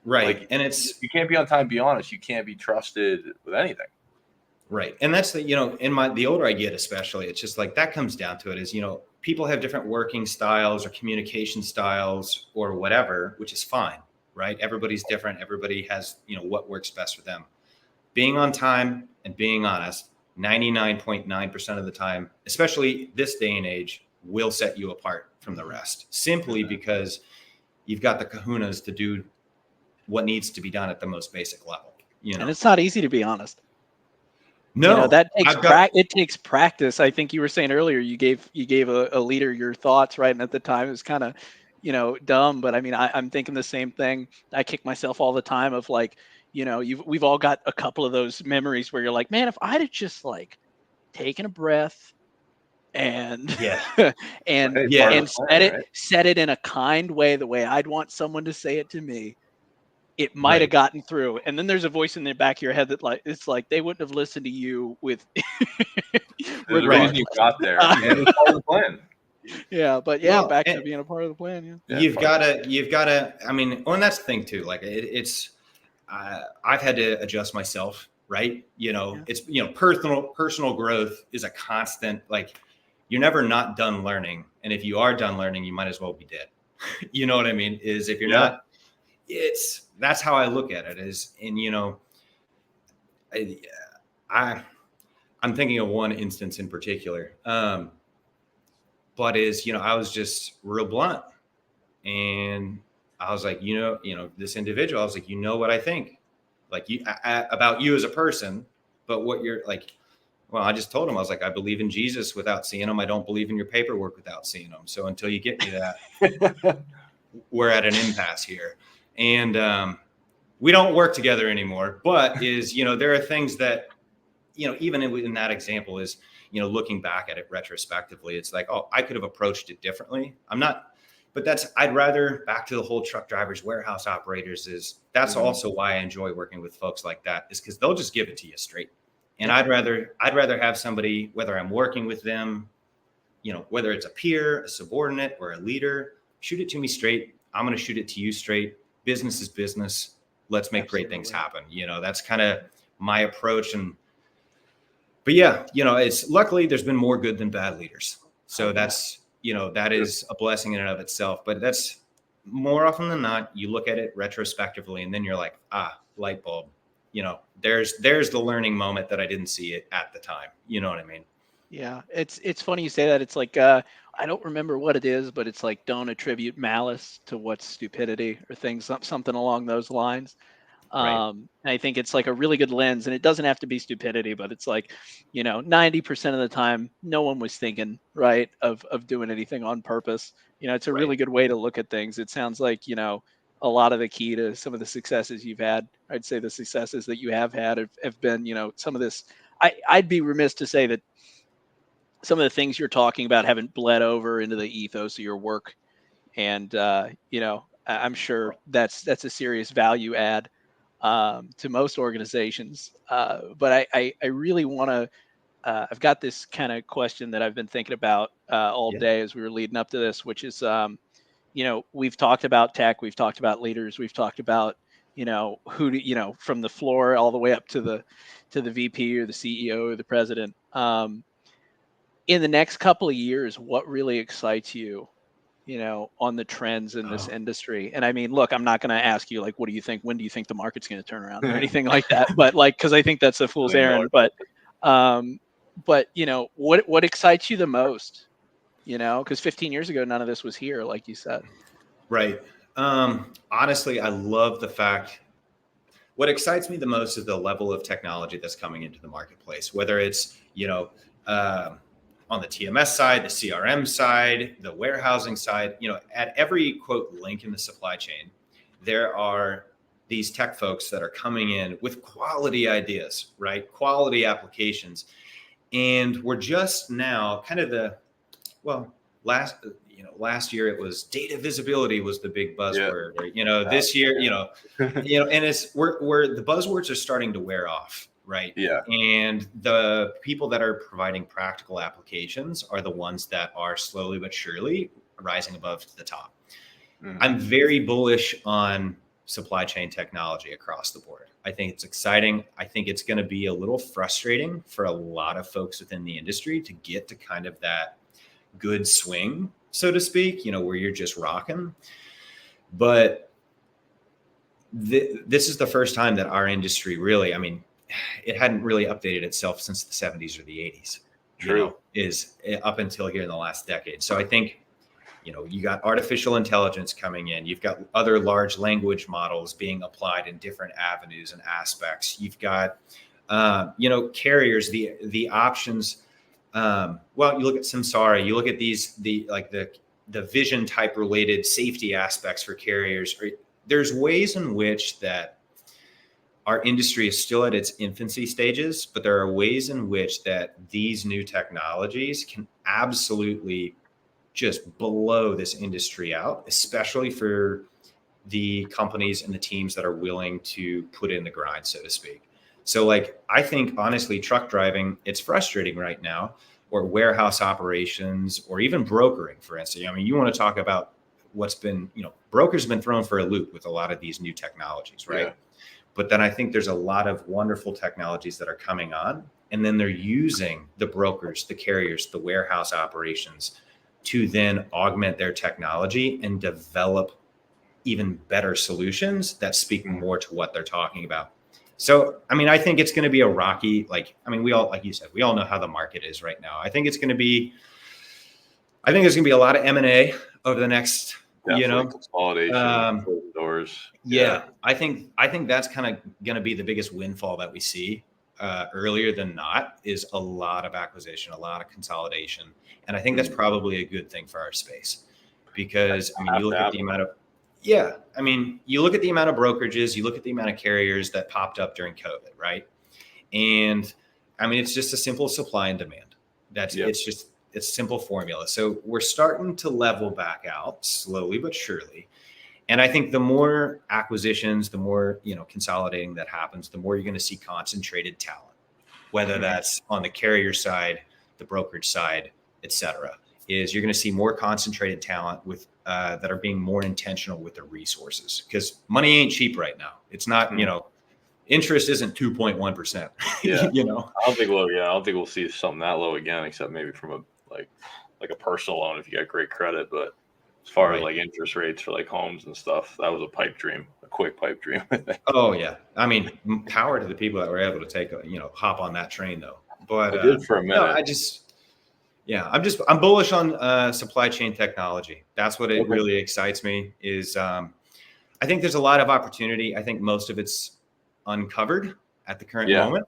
Right. Like, and you can't be on time, be honest. You can't be trusted with anything. Right. And that's the older I get, especially, it's just like that comes down to it is, people have different working styles or communication styles or whatever, which is fine. Right. Everybody's different. Everybody has, what works best for them. Being on time and being honest, 99.9% of the time, especially this day and age, will set you apart from the rest, simply because you've got the kahunas to do what needs to be done at the most basic level. And it's not easy to be honest. No, that takes it takes practice. I think you were saying earlier, you gave a leader your thoughts, right? And at the time it was kind of, dumb, but I mean, I'm thinking the same thing. I kick myself all the time of like, we've all got a couple of those memories where you're like, man, if I'd have just like taken a breath and said it in a kind way, the way I'd want someone to say it to me, it might have gotten through. And then there's a voice in the back of your head that like, it's like they wouldn't have listened to you with the reason you got there. And it was part of the plan. Yeah, but back to being a part of the plan. Yeah. You've gotta, I mean, and that's the thing too. Like it's I've had to adjust myself, right? It's, personal growth is a constant, like you're never not done learning. And if you are done learning, you might as well be dead. You know what I mean? Is if you're not, that's how I look at it is, and, I'm thinking of one instance in particular. But I was just real blunt, and I was like, this individual, I was like, what I think, like about you as a person, but what you're like, well, I just told him, I was like, I believe in Jesus without seeing him. I don't believe in your paperwork without seeing him. So until you get me that, we're at an impasse here. And we don't work together anymore, but there are things that, even in that example is, looking back at it retrospectively, it's like, oh, I could have approached it differently. I'd rather, back to the whole truck drivers, warehouse operators, that's also why I enjoy working with folks like that, is because they'll just give it to you straight. And I'd rather have somebody, whether I'm working with them, whether it's a peer, a subordinate, or a leader, shoot it to me straight. I'm going to shoot it to you straight. Business is business. Let's make great things happen. That's kind of my approach. But it's luckily there's been more good than bad leaders. So that's, that is a blessing in and of itself. But that's more often than not, you look at it retrospectively and then you're like, light bulb, there's the learning moment that I didn't see it at the time. You know what I mean? Yeah. It's funny you say that. It's like, I don't remember what it is, but it's like, don't attribute malice to what's stupidity or things, something along those lines. Right. And I think it's like a really good lens, and it doesn't have to be stupidity, but it's like, 90% of the time, no one was thinking of doing anything on purpose. It's a really good way to look at things. It sounds like, a lot of the key to some of the successes you've had, I'd say the successes that you have had have been, some of this, I'd be remiss to say that some of the things you're talking about haven't bled over into the ethos of your work. And, I'm sure that's a serious value add to most organizations. But I really want to, I've got this kind of question that I've been thinking about all day as we were leading up to this, which is, we've talked about tech, we've talked about leaders, we've talked about, from the floor all the way up to the VP or the CEO or the president. in the next couple of years, what really excites you, on the trends in this industry? And I mean, look, I'm not going to ask you like, what do you think? When do you think the market's going to turn around or anything like that? But like, because I think that's a fool's errand. But what excites you the most? Because 15 years ago, none of this was here, like you said. Right. Honestly, I love the fact. What excites me the most is the level of technology that's coming into the marketplace, whether it's, on the TMS side, the CRM side, the warehousing side, at every quote link in the supply chain, there are these tech folks that are coming in with quality ideas, right? Quality applications. And we're just now kind of last year it was data visibility was the big buzzword. Yeah. This year, and it's where the buzzwords are starting to wear off, right? Yeah. And the people that are providing practical applications are the ones that are slowly but surely rising above to the top. Mm-hmm. I'm very bullish on supply chain technology across the board. I think it's exciting. I think it's going to be a little frustrating for a lot of folks within the industry to get to kind of that good swing, so to speak, where you're just rocking. But this is the first time that our industry really, it hadn't really updated itself since the 70s or the 80s. True. Is up until here in the last decade. So I think, you got artificial intelligence coming in. You've got other large language models being applied in different avenues and aspects. You've got, carriers, the options. You look at Samsara, you look at the vision type related safety aspects for carriers. There's ways in which that our industry is still at its infancy stages, but there are ways in which that these new technologies can absolutely just blow this industry out, especially for the companies and the teams that are willing to put in the grind, so to speak. So I think honestly, truck driving, it's frustrating right now, or warehouse operations, or even brokering, for instance. You want to talk about what's been, brokers have been thrown for a loop with a lot of these new technologies, right? Yeah. But then I think there's a lot of wonderful technologies that are coming on, and then they're using the brokers, the carriers, the warehouse operations to then augment their technology and develop even better solutions that speak more to what they're talking about. So, I think it's going to be a rocky, we all, like you said, we all know how the market is right now. I think there's going to be a lot of M&A over the next, consolidation, doors. Yeah. I think that's kind of going to be the biggest windfall that we see earlier than not, is a lot of acquisition, a lot of consolidation. And I think that's probably a good thing for our space, because you look at the amount of, you look at the amount of brokerages, you look at the amount of carriers that popped up during COVID, right? And it's just a simple supply and demand. It's simple formula. So we're starting to level back out slowly but surely. And I think the more acquisitions, the more, consolidating that happens, the more you're going to see concentrated talent, whether that's on the carrier side, the brokerage side, et cetera, is you're going to see more concentrated talent with that are being more intentional with their resources, because money ain't cheap right now. It's not, interest isn't 2.1%. Yeah. I don't think we'll see something that low again, except maybe from a like a personal loan if you got great credit. But as far as interest rates for homes and stuff, that was a pipe dream, a quick pipe dream. Oh yeah. Power to the people that were able to take hop on that train though. But I did for a minute. I'm bullish on supply chain technology. That's what it really excites me is, I think there's a lot of opportunity. I think most of it's uncovered at the current moment.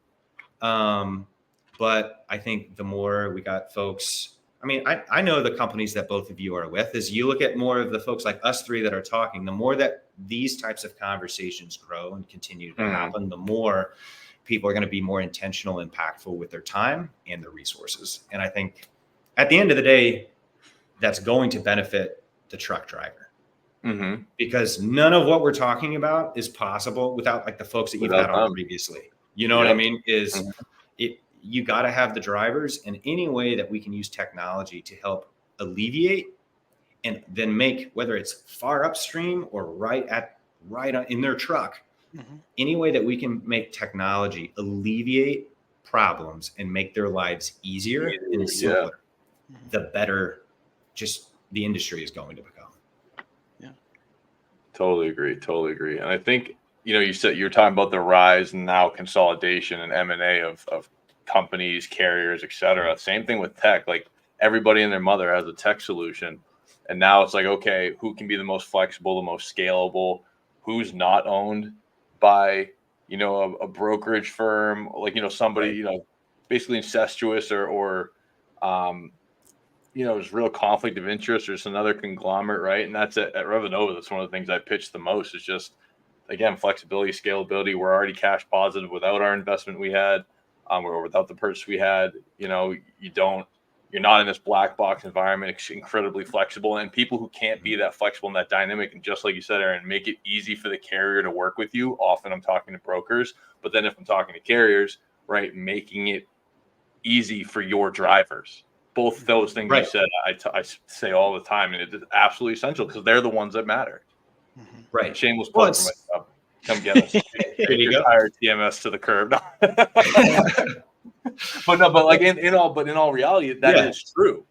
But I think the more we got folks, I know the companies that both of you are with, as you look at more of the folks like us three that are talking, the more that these types of conversations grow and continue to happen, the more people are going to be more intentional, impactful with their time and their resources. And I think at the end of the day, that's going to benefit the truck driver, because none of what we're talking about is possible without the folks that you've had on previously. You know what I mean? You got to have the drivers, and any way that we can use technology to help alleviate and then make, whether it's far upstream or right in their truck, any way that we can make technology alleviate problems and make their lives easier and simpler. the better just the industry is going to become. Yeah. Totally agree. And I think, you said you're talking about the rise and now consolidation and M&A of companies, carriers, et cetera. Same thing with tech. Like everybody and their mother has a tech solution. And now it's like, okay, who can be the most flexible, the most scalable, who's not owned by, a brokerage firm, like, somebody, Right. basically incestuous or there's real conflict of interest or just another conglomerate, right? And that's at Revenova. That's one of the things I pitch the most is just, again, flexibility, scalability. We're already cash positive without our investment we had, or without the purchase we had. You're not in this black box environment. It's incredibly flexible, and people who can't be that flexible and that dynamic, and just like you said, Aaron, make it easy for the carrier to work with you. Often I'm talking to brokers, but then if I'm talking to carriers, right, making it easy for your drivers. Both those things Right. you said, I say all the time, and it's absolutely essential because they're the ones that matter. Right. Shameless plug for myself. Come get us. There you go. Hire TMS to the curb. but like in all reality, that is true.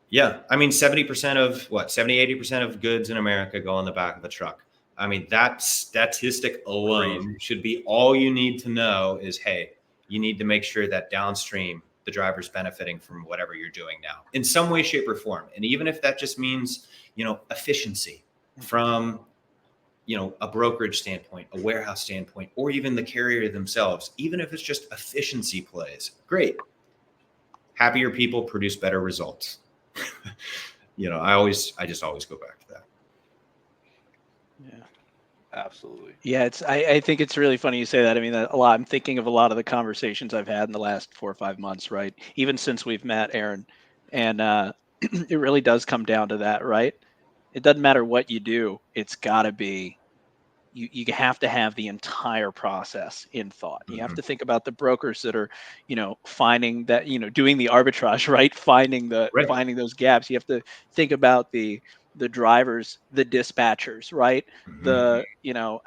Yeah. I mean, 70% of 80% of goods in America go on the back of a truck. I mean, that statistic alone should be all you need to know is, hey, you need to make sure that downstream the driver's benefiting from whatever you're doing now in some way, shape, or form. And even if that just means, efficiency from, a brokerage standpoint, a warehouse standpoint, or even the carrier themselves, even if it's just efficiency plays, great. Happier people produce better results. I just always go back to that. Yeah. Absolutely. Yeah, I think it's really funny you say that. I mean, a lot. I'm thinking of a lot of the conversations I've had in the last 4 or 5 months, right? Even since we've met, Aaron, and it really does come down to that, right? It doesn't matter what you do; it's got to be you have to have the entire process in thought. You have to think about the brokers that are, finding that, doing the arbitrage, right? Finding those gaps. You have to think about the drivers, the dispatchers, right? I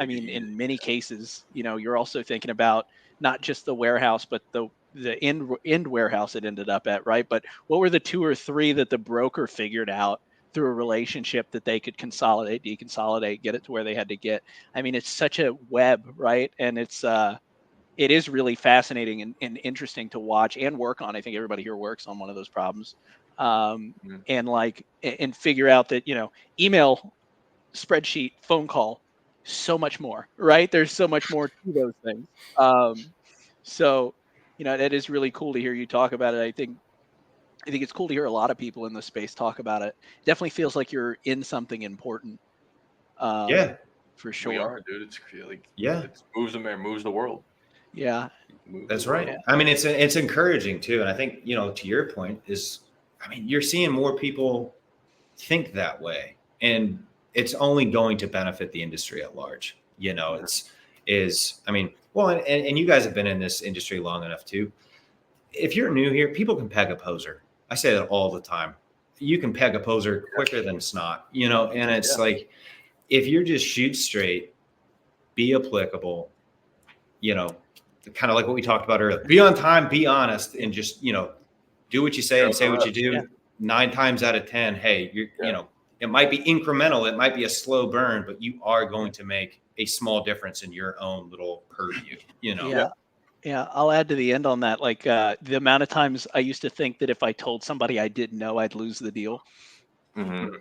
mean, in many cases, you're also thinking about not just the warehouse, but the end warehouse it ended up at, right? But what were the 2 or 3 that the broker figured out through a relationship that they could consolidate, deconsolidate, get it to where they had to get? I mean, it's such a web, right? And it is really fascinating and interesting to watch and work on. I think everybody here works on one of those problems. And figure out that, email, spreadsheet, phone call, so much more, right? There's so much more to those things. So, that is really cool to hear you talk about it. I think it's cool to hear a lot of people in the space talk about it. Definitely feels like you're in something important. For sure. We are, dude. It's like, it moves the world. Yeah. That's right. Yeah. I mean, it's encouraging too. And I think, to your point is, I mean, you're seeing more people think that way, and it's only going to benefit the industry at large. And you guys have been in this industry long enough too. If you're new here, people can peg a poser. I say that all the time. You can peg a poser quicker than snot, and it's like, if you're just shoot straight, be applicable, kind of like what we talked about earlier, be on time, be honest, and just, do what you say and say what you do. 9 times out of 10, hey, it might be incremental. It might be a slow burn, but you are going to make a small difference in your own little purview, Yeah, I'll add to the end on that. Like the amount of times I used to think that if I told somebody I didn't know, I'd lose the deal. Mm-hmm.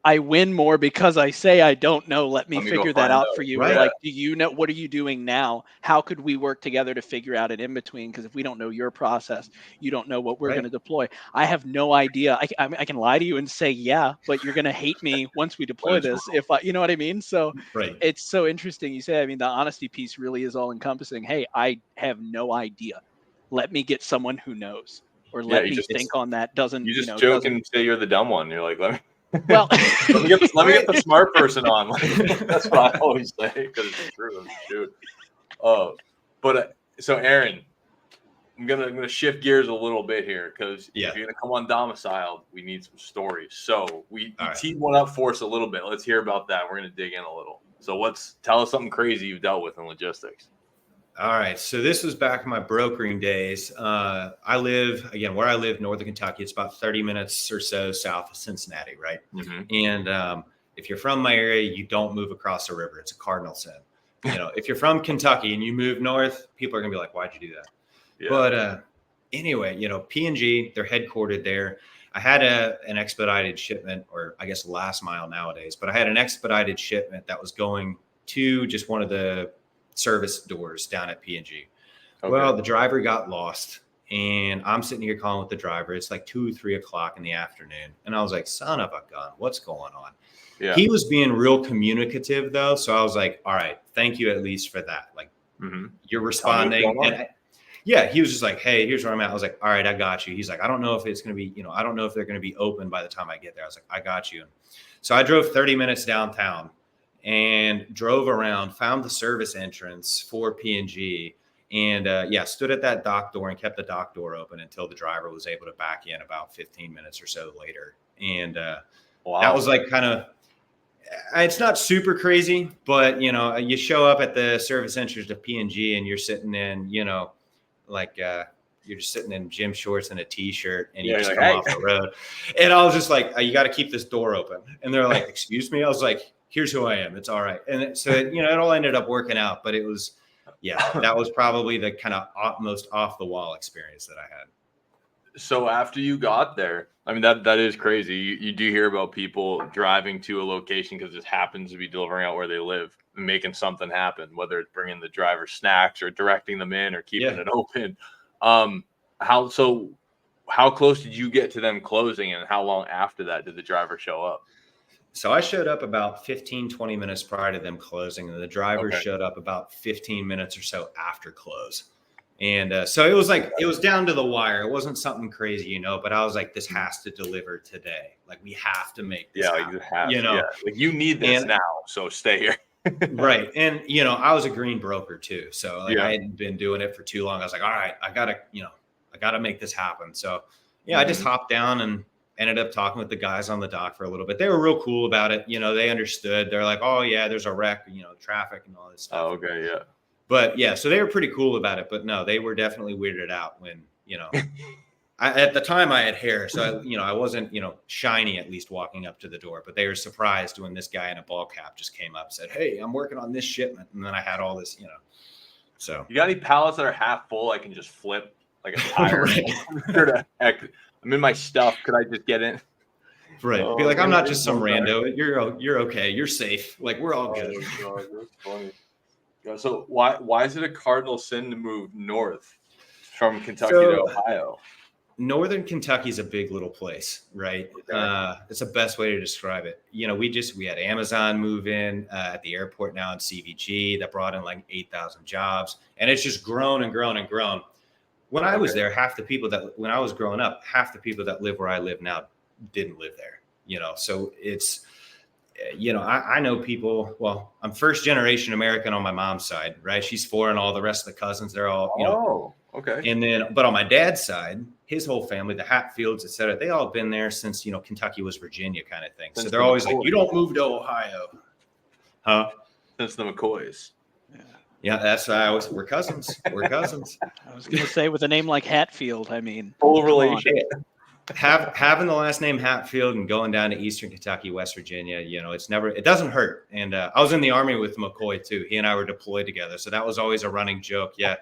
I win more because I say I don't know. Let me figure that out for you. Right. Or like, do you know, what are you doing now? How could we work together to figure out an in between? Because if we don't know your process, you don't know what we're going to deploy. I have no idea. I can lie to you and say, yeah, but you're going to hate me once we deploy this. If you know what I mean? So it's so interesting. You say, I mean, the honesty piece really is all encompassing. Hey, I have no idea. Let me get someone who knows, or let me think on that. You just joke and say you're the dumb one. You're like, let me. Well, let me get the smart person on. Like, that's what I always say, because it's true. Shoot. So Aaron, I'm gonna shift gears a little bit here, because if you're gonna come on Domiciled, we need some stories. So we teed one up for us a little bit. Let's hear about that. We're gonna dig in a little. So tell us something crazy you've dealt with in logistics. All right. So this was back in my brokering days. I live, again, where I live, northern Kentucky. It's about 30 minutes or so south of Cincinnati, right? Mm-hmm. And if you're from my area, you don't move across the river. It's a cardinal sin. You know, if you're from Kentucky and you move north, people are going to be like, why'd you do that? Yeah. But anyway, you know, P&G, they're headquartered there. I had an expedited shipment, or I guess last mile nowadays, but I had an expedited shipment that was going to just one of the service doors down at P&G. Okay. Well, the driver got lost, and I'm sitting here calling with the driver. It's like 2 or 3 o'clock in the afternoon. And I was like, son of a gun, what's going on? Yeah. He was being real communicative though. So I was like, all right, thank you at least for that. Like, you're responding. And yeah, he was just like, hey, here's where I'm at. I was like, all right, I got you. He's like, I don't know if it's going to be, you know, I don't know if they're going to be open by the time I get there. I was like, I got you. So I drove 30 minutes downtown and drove around, found the service entrance for P&G, and stood at that dock door and kept the dock door open until the driver was able to back in about 15 minutes or so later. And wow. That was like kind of, it's not super crazy, but you know, you show up at the service entrance of P&G and you're sitting in, you know, like you're just sitting in gym shorts and a t-shirt and you just come off the road. And I was just like, you got to keep this door open. And they're like, excuse me. I was like, here's who I am. It's all right. And so, you know, it all ended up working out, but it was, that was probably the kind of most off the wall experience that I had. So after you got there, I mean, that is crazy. You do hear about people driving to a location because it happens to be delivering out where they live and making something happen, whether it's bringing the driver snacks or directing them in or keeping it open. How close did you get to them closing, and how long after that did the driver show up? So I showed up about 15, 20 minutes prior to them closing, and the driver showed up about 15 minutes or so after close. And so it was like, it was down to the wire. It wasn't something crazy, you know, but I was like, this has to deliver today. Like, we have to make this happen, you know, like you need this now. So stay here. Right. And, you know, I was a green broker too. So like, I hadn't been doing it for too long. I was like, all right, I gotta make this happen. So I just hopped down and ended up talking with the guys on the dock for a little bit. They were real cool about it. You know, they understood. They're like, oh yeah, there's a wreck, you know, traffic and all this stuff. Oh, okay. Yeah. But yeah, so they were pretty cool about it. But no, they were definitely weirded out when, you know, at the time I had hair. So, I wasn't, you know, shiny at least walking up to the door. But they were surprised when this guy in a ball cap just came up and said, hey, I'm working on this shipment. And then I had all this, you know. So. You got any pallets that are half full I can just flip like a tire? I'm in my stuff. Could I just get in? Right. Be like, I'm not just some rando. You're okay. You're safe. Like, we're all good. God, that's funny. So why is it a cardinal sin to move north from Kentucky to Ohio? Northern Kentucky is a big little place, right? It's the best way to describe it. You know, we had Amazon move in at the airport now in CVG that brought in like 8,000 jobs, and it's just grown and grown and grown. When I was there, when I was growing up, half the people that live where I live now didn't live there, you know? So it's, you know, I know people, well, I'm first generation American on my mom's side, right? She's foreign, all the rest of the cousins, they're all, you know. Okay. And then, but on my dad's side, his whole family, the Hatfields, et cetera, they all been there since, you know, Kentucky was Virginia kind of thing. So they're always like, you don't move to Ohio. Huh? Since the McCoys. Yeah, that's why we're cousins. We're cousins. I was going to say, with a name like Hatfield, I mean, full relation. Having the last name Hatfield and going down to Eastern Kentucky, West Virginia, you know, it doesn't hurt. And I was in the Army with McCoy too. He and I were deployed together, so that was always a running joke. Yeah,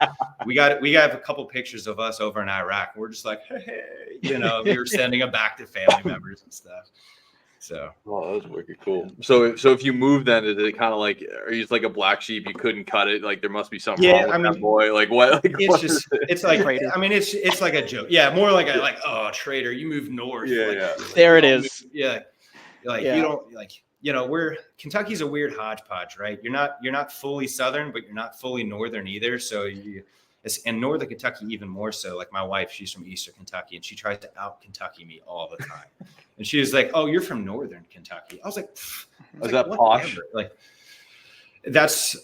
we got a couple pictures of us over in Iraq. And we're just like, hey, you know, we were sending them back to family members and stuff. So, that was wicked cool. So if you move, then is it kind of like, are you just like a black sheep? You couldn't cut it. Like there must be something wrong with that boy. Like what? Like, it's like, I mean, it's like a joke. Yeah, more like oh, traitor, you moved north. Yeah, like, there it is. Yeah, you don't like. You know, Kentucky's a weird hodgepodge, right? You're not fully Southern, but you're not fully Northern either. So and Northern Kentucky even more so. Like my wife, she's from Eastern Kentucky, and she tries to out Kentucky me all the time. And she was like, "Oh, you're from Northern Kentucky." I was like, that posh? Like that's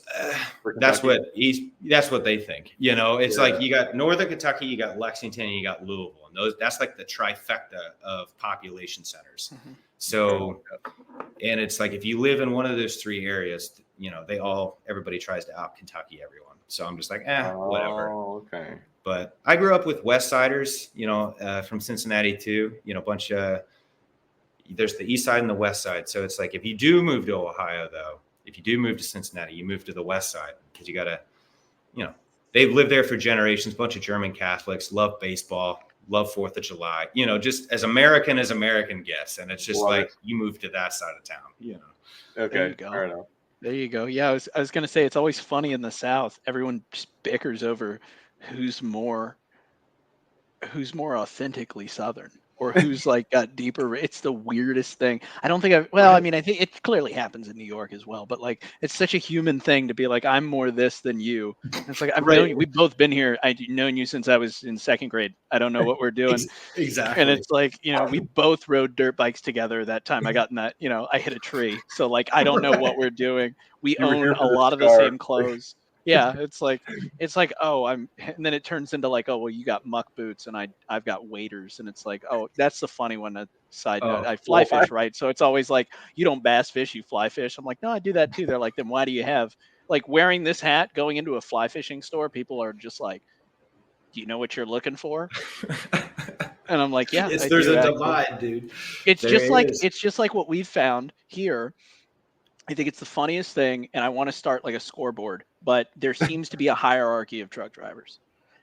what they think. You know, it's like you got Northern Kentucky, you got Lexington, and you got Louisville, and that's like the trifecta of population centers. Mm-hmm. So, and it's like if you live in one of those three areas, everybody tries to out Kentucky everyone. So I'm just like, whatever. Oh, okay. But I grew up with West Siders, from Cincinnati too, bunch of, there's the East Side and the West Side. So it's like, if you do move to Ohio though, if you do move to Cincinnati, you move to the West Side because you got to, they've lived there for generations, bunch of German Catholics, love baseball, love 4th of July, just as American gets. And it's just you move to that side of town, Okay. There you go. Fair enough. There you go. Yeah, I was going to say, it's always funny in the South. Everyone just bickers over who's more authentically Southern, or who's like got deeper. It's the weirdest thing. I don't think I think it clearly happens in New York as well, but like, it's such a human thing to be like, I'm more this than you. And it's like, I've known you, we've both been here. I've known you since I was in 2nd grade. I don't know what we're doing. Exactly. And it's like, we both rode dirt bikes together that time. I got in that, I hit a tree. So like, I don't know what we're doing. We own a lot of the same clothes. Yeah, it's like, and then it turns into like, oh, well, you got muck boots and I've got waders, and it's like, oh, that's the funny one. A side note, I fly fish, right? So it's always like, you don't bass fish, you fly fish. I'm like, no, I do that too. They're like, then why do you have like wearing this hat going into a fly fishing store? People are just like, do you know what you're looking for? And I'm like, yeah, there's a divide, dude. It's just like what we've found here. I think it's the funniest thing, and I want to start like a scoreboard, but there seems to be a hierarchy of truck drivers.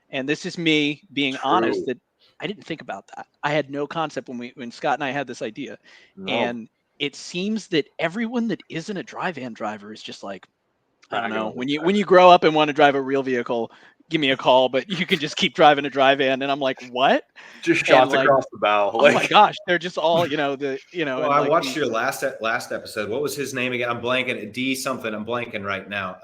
And this is me being honest that I didn't think about that. I had no concept when Scott and I had this idea. No. And it seems that everyone that isn't a dry van driver is just like, I don't know, when you grow up and want to drive a real vehicle, give me a call, but you can just keep driving a dry van. And I'm like, what? Just shots across the bow. Oh my gosh, they're just all, Well, I watched your last episode. What was his name again? I'm blanking. D something. I'm blanking right now.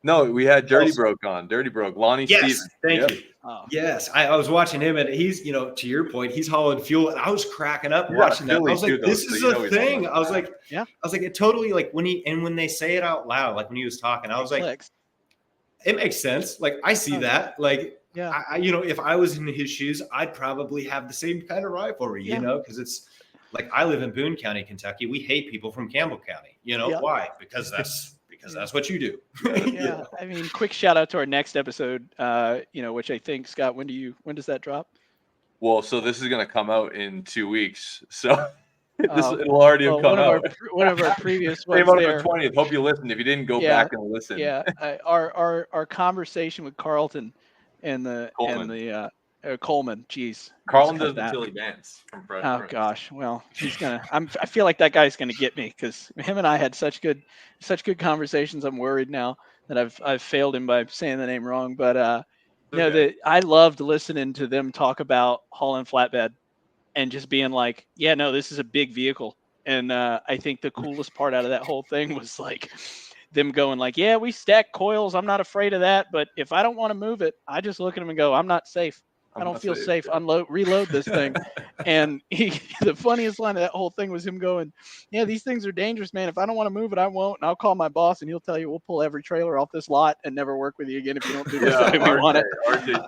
No, we had Dirty Broke on. Dirty Broke. Lonnie Stevens. Thank you. Oh. Yes, I was watching him, and he's, to your point, he's hauling fuel, and I was cracking up watching that. I was like, this is a thing. I was like, it totally, like when they say it out loud, like when he was talking, I was like, it makes sense. Like, I see that. Like, if I was in his shoes, I'd probably have the same kind of rivalry, because it's like, I live in Boone County, Kentucky. We hate people from Campbell County. Why? Because that's what you do. Yeah. I mean, quick shout out to our next episode, which I think, Scott, when does that drop? Well, so this is going to come out in 2 weeks. So it'll already have come out. One of our previous ones came out on the 20th. Hope you listened. If you didn't, go back and listen. Yeah. Our conversation with Carlton and the Coleman. Geez. Carlton does the Tilly dance. Oh gosh. Well, he's gonna. I feel like that guy's gonna get me, because him and I had such good conversations. I'm worried now that I've failed him by saying the name wrong. But I loved listening to them talk about hauling flatbed and just being like, yeah, no, this is a big vehicle. And I think the coolest part out of that whole thing was like them going like, yeah, we stack coils. I'm not afraid of that. But if I don't want to move it, I just look at them and go, I'm not safe. I don't feel safe. Reload this thing. And the funniest line of that whole thing was him going, yeah, these things are dangerous, man. If I don't want to move it, I won't. And I'll call my boss and he'll tell you, we'll pull every trailer off this lot and never work with you again if you don't do this the way we want it.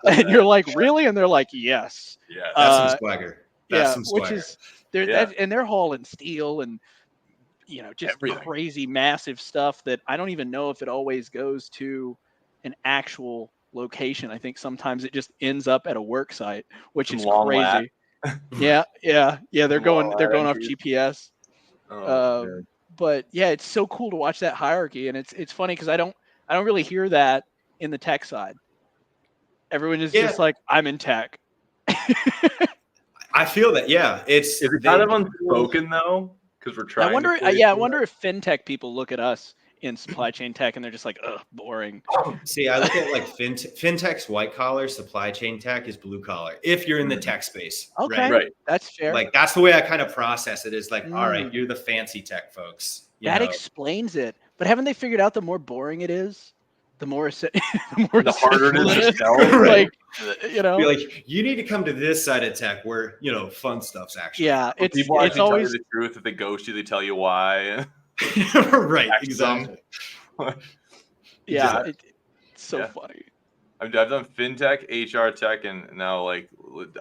And you're like, really? And they're like, yes. Yeah, that's some swagger. That's some swagger. Which is, and they're hauling steel and, just everything. Crazy, massive stuff that I don't even know if it always goes to an actual location. I think sometimes it just ends up at a work site, which is crazy. Yeah. They're going off GPS. But yeah, it's so cool to watch that hierarchy, and it's funny because I don't really hear that in the tech side. Everyone is just like, I'm in tech. I feel that. Yeah, is it kind of unspoken though? Because we're trying. I wonder if fintech people look at us in supply chain tech and they're just like, ugh, boring. See, I look at like fintech's white collar, supply chain tech is blue collar. If you're in the tech space, okay, right? That's fair. Like that's the way I kind of process it. Is like, all right, you're the fancy tech folks. That explains it. But haven't they figured out the more boring it is, the harder it is to sell? Right. Be like, you need to come to this side of tech where fun stuff's actually. Yeah, it's always tell you the truth. If they ghost you, they tell you why. Right, exactly. Yeah, it's so funny. I've done fintech, HR tech, and now like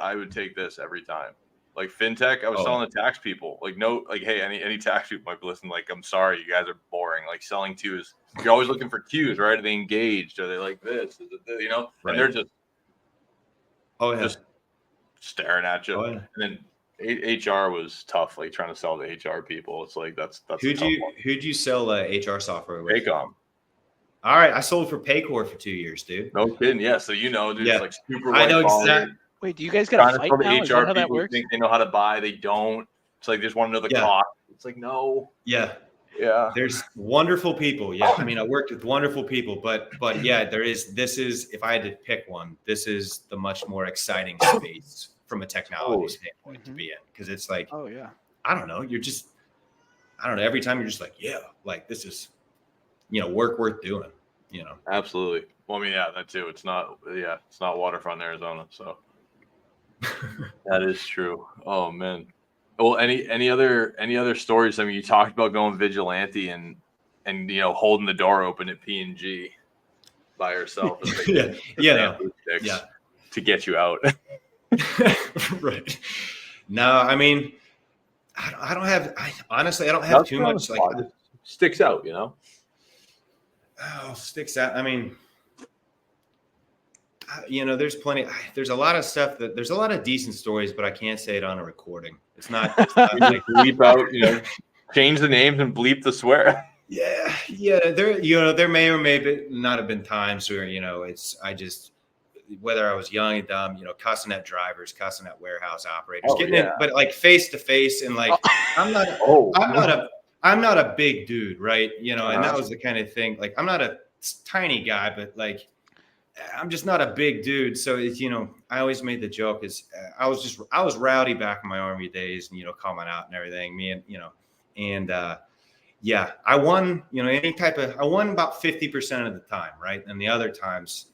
I would take this every time. Like fintech, I was Oh. selling to tax people. Like hey, any tax people might be listening. Like, I'm sorry, you guys are boring. Like selling to is you're always looking for cues, right? Are they engaged? Are they like this? Is it, you know? Right. And they're just just staring at you. Oh, yeah. And then HR was tough. Like trying to sell to HR people. It's like that's who'd you sell HR software with? Paycom. All right, I sold for Paycor for 2 years, dude. No kidding. Yeah, so dude, Yeah. it's like super. I know exactly. Wait, do you guys got to fight now? Is that how that works? Think they know how to buy, they don't. It's like they just want to know the cost. It's like no. Yeah. Yeah. There's wonderful people. Yeah. I mean, I worked with wonderful people, but yeah, this is, if I had to pick one, this is the much more exciting space from a technology standpoint to be in. Because it's like, oh yeah, I don't know. Every time you're just like, yeah, like this is, work worth doing, Absolutely. Well, I mean, yeah, that too. It's not waterfront Arizona. So that is true. Oh man. Well, any other stories? I mean, you talked about going vigilante and holding the door open at P&G by yourself. To get you out. Right. No, I mean, honestly, I don't have too much like it sticks out, sticks out. I mean, there's a lot of stuff there's a lot of decent stories, but I can't say it on a recording. It's not like bleep out, change the names and bleep the swear. Yeah. There may or may not have been times where, whether I was young and dumb, cussing at drivers, cussing at warehouse operators, in, but like face to face and like, I'm not a big dude, right? And that was the kind of thing, like, I'm not a tiny guy, but like, I'm just not a big dude. So it's, I always made the joke is I was rowdy back in my Army days and, calling out and everything, yeah, I won, I won about 50% of the time. Right. And the other times,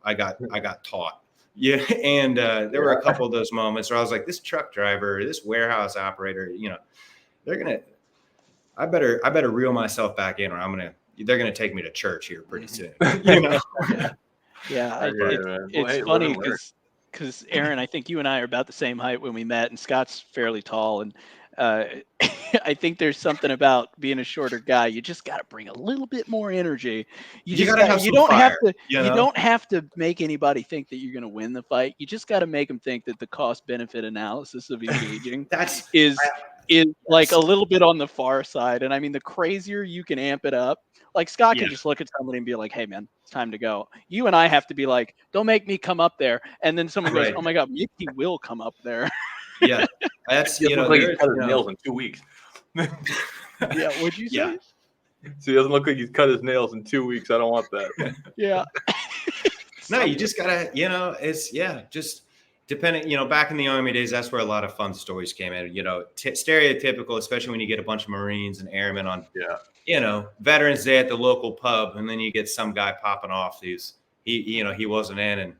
I got taught. Yeah. And there were a couple of those moments where I was like, this truck driver, this warehouse operator, I better reel myself back in or they're going to take me to church here pretty soon. Yeah. It's funny because Aaron, I think you and I are about the same height when we met, and Scott's fairly tall. And I think there's something about being a shorter guy. You just got to bring a little bit more energy. You don't have to make anybody think that you're going to win the fight. You just got to make them think that the cost benefit analysis of engaging is like a little bit on the far side. And I mean, the crazier you can amp it up, like Scott can just look at somebody and be like, hey man, it's time to go. You and I have to be like, don't make me come up there. And then someone goes, oh my God, maybe he will come up there. Yeah, that's he like he's cut his nails in 2 weeks. Yeah, what'd you say? Yeah. So he doesn't look like he's cut his nails in 2 weeks. I don't want that. Yeah. No, you just gotta, just depending. Back in the Army days, that's where a lot of fun stories came in. Stereotypical, especially when you get a bunch of Marines and airmen on, Veterans Day at the local pub, and then you get some guy popping off who's he wasn't in and.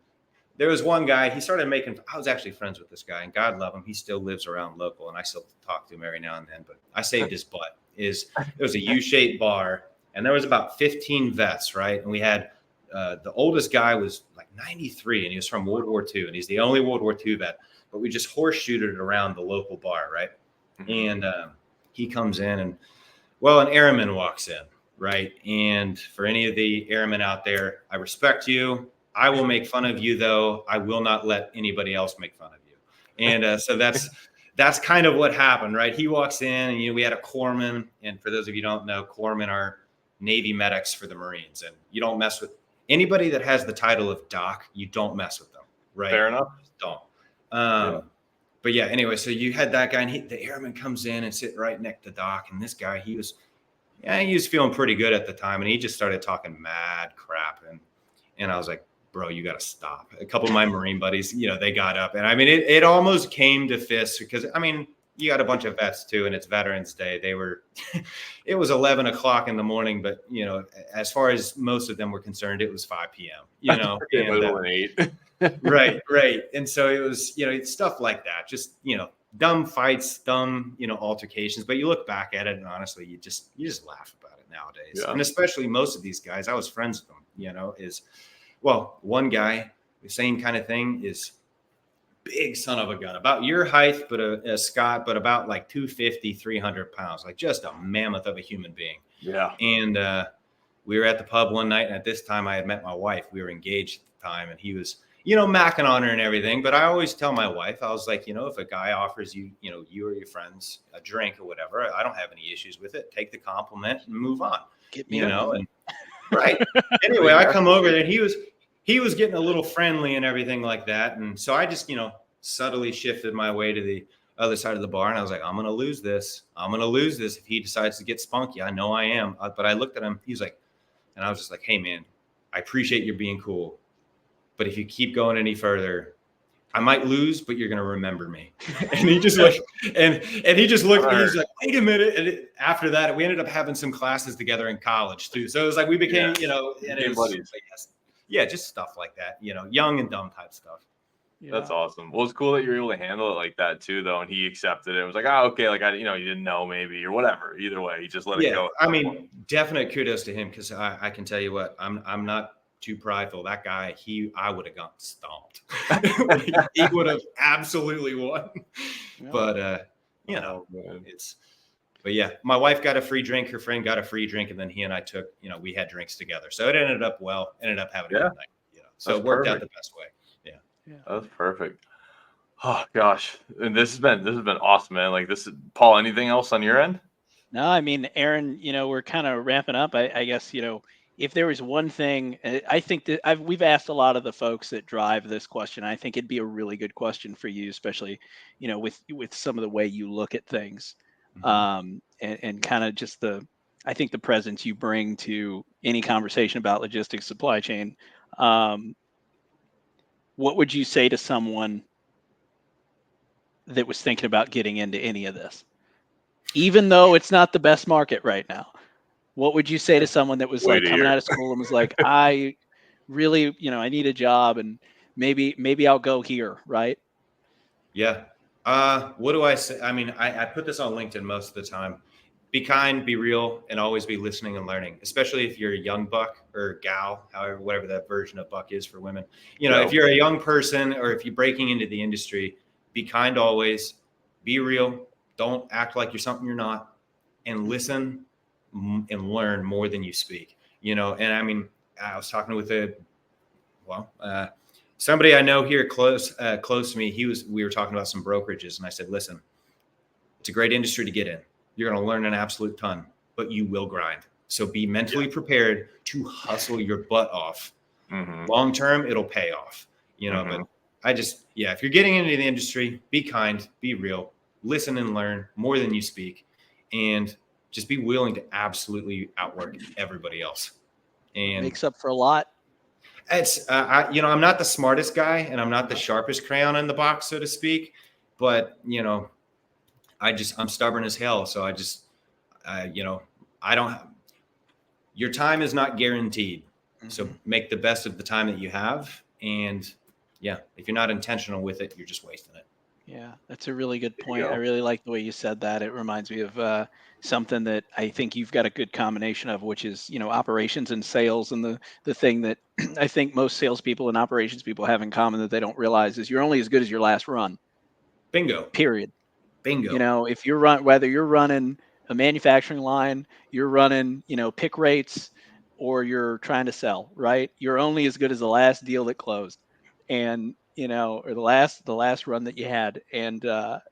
There was one guy, I was actually friends with this guy, and God love him. He still lives around local, and I still talk to him every now and then, but I saved his butt. There was a U-shaped bar, and there was about 15 vets, right? And we had, the oldest guy was like 93, and he was from World War II, and he's the only World War II vet, but we just horseshoed it around the local bar, right? Mm-hmm. And he comes in, and an airman walks in, right? And for any of the airmen out there, I respect you. I will make fun of you, though. I will not let anybody else make fun of you. And so that's kind of what happened, right? He walks in, and we had a corpsman. And for those of you who don't know, corpsmen are Navy medics for the Marines, and you don't mess with anybody that has the title of doc. You don't mess with them, right? Fair enough. Don't. But yeah, anyway, so you had that guy, and the airman comes in and sitting right next to doc, and this guy, he was feeling pretty good at the time, and he just started talking mad crap, and I was like, bro, you got to stop. A couple of my Marine buddies, they got up, and I mean, it almost came to fists because, I mean, you got a bunch of vets too, and it's Veterans Day. It was 11 o'clock in the morning, but as far as most of them were concerned, it was 5 p.m. Right. And so it was, stuff like that, just, dumb fights, dumb, altercations. But you look back at it, and honestly, you just laugh about it nowadays. Yeah. And especially most of these guys, I was friends with them, one guy, the same kind of thing is big son of a gun, about your height, but a Scott, but about like 250, 300 pounds, like just a mammoth of a human being. Yeah. And we were at the pub one night, and at this time I had met my wife. We were engaged at the time, and he was, macking on her and everything. But I always tell my wife, I was like, if a guy offers you, you or your friends a drink or whatever, I don't have any issues with it. Take the compliment and move on. Get me and right. Anyway, I come over there, and he was getting a little friendly and everything like that. And so I just, subtly shifted my way to the other side of the bar. And I was like, I'm going to lose this. I'm going to lose this if he decides to get spunky. I know I am. But I looked at him. He's like, and I was just like, hey, man, I appreciate you being cool. But if you keep going any further, I might lose, but you're going to remember me. And he just like, and he just looked at me. He's like, wait a minute. And after that, we ended up having some classes together in college too. So it was like, we became, and it was, like, just stuff like that, young and dumb type stuff. Yeah. That's awesome. Well, it's cool that you're able to handle it like that too, though. And he accepted it. It was like, oh, okay. Like, you didn't know maybe or whatever. Either way, he just let it go. I mean, definite kudos to him, because I can tell you what, I'm not too prideful. That guy, I would have gotten stomped. He would have absolutely won. Yeah. But but yeah, my wife got a free drink, her friend got a free drink, and then he and I took, we had drinks together. So it ended up having a good night. So it worked out the best way. Yeah, that's perfect. Oh gosh, and this has been awesome, man. Like Paul. Anything else on your end? No, I mean, Aaron. We're kind of wrapping up. I guess if there was one thing, I think that we've asked a lot of the folks that drive this question. I think it'd be a really good question for you, especially with some of the way you look at things, and kind of just I think the presence you bring to any conversation about logistics, supply chain. What would you say to someone that was thinking about getting into any of this, even though it's not the best market right now? What would you say to someone that was like coming out of school and was like, I really, I need a job, and maybe I'll go here, right? Yeah. What do I say? I mean, I put this on LinkedIn most of the time. Be kind, be real, and always be listening and learning, especially if you're a young buck or gal, whatever that version of buck is for women. If you're a young person or if you're breaking into the industry, be kind always, be real. Don't act like you're something you're not, and listen and learn more than you speak. And I mean, I was talking with somebody I know here close to me. We were talking about some brokerages, and I said, listen, it's a great industry to get in. You're going to learn an absolute ton, but you will grind. So be mentally prepared to hustle your butt off. Long term, it'll pay off, but if you're getting into the industry, be kind, be real, listen and learn more than you speak, and just be willing to absolutely outwork everybody else. And makes up for a lot. It's, I'm not the smartest guy, and I'm not the sharpest crayon in the box, so to speak, but, I'm stubborn as hell. So your time is not guaranteed. So make the best of the time that you have. And if you're not intentional with it, you're just wasting it. Yeah, that's a really good point. I really like the way you said that. It reminds me of something that I think you've got a good combination of, which is, operations and sales. And the thing that I think most salespeople and operations people have in common that they don't realize is you're only as good as your last run. Bingo. Period. Bingo. If whether you're running a manufacturing line, you're running, pick rates, or you're trying to sell, right? You're only as good as the last deal that closed, and or the last run that you had. And I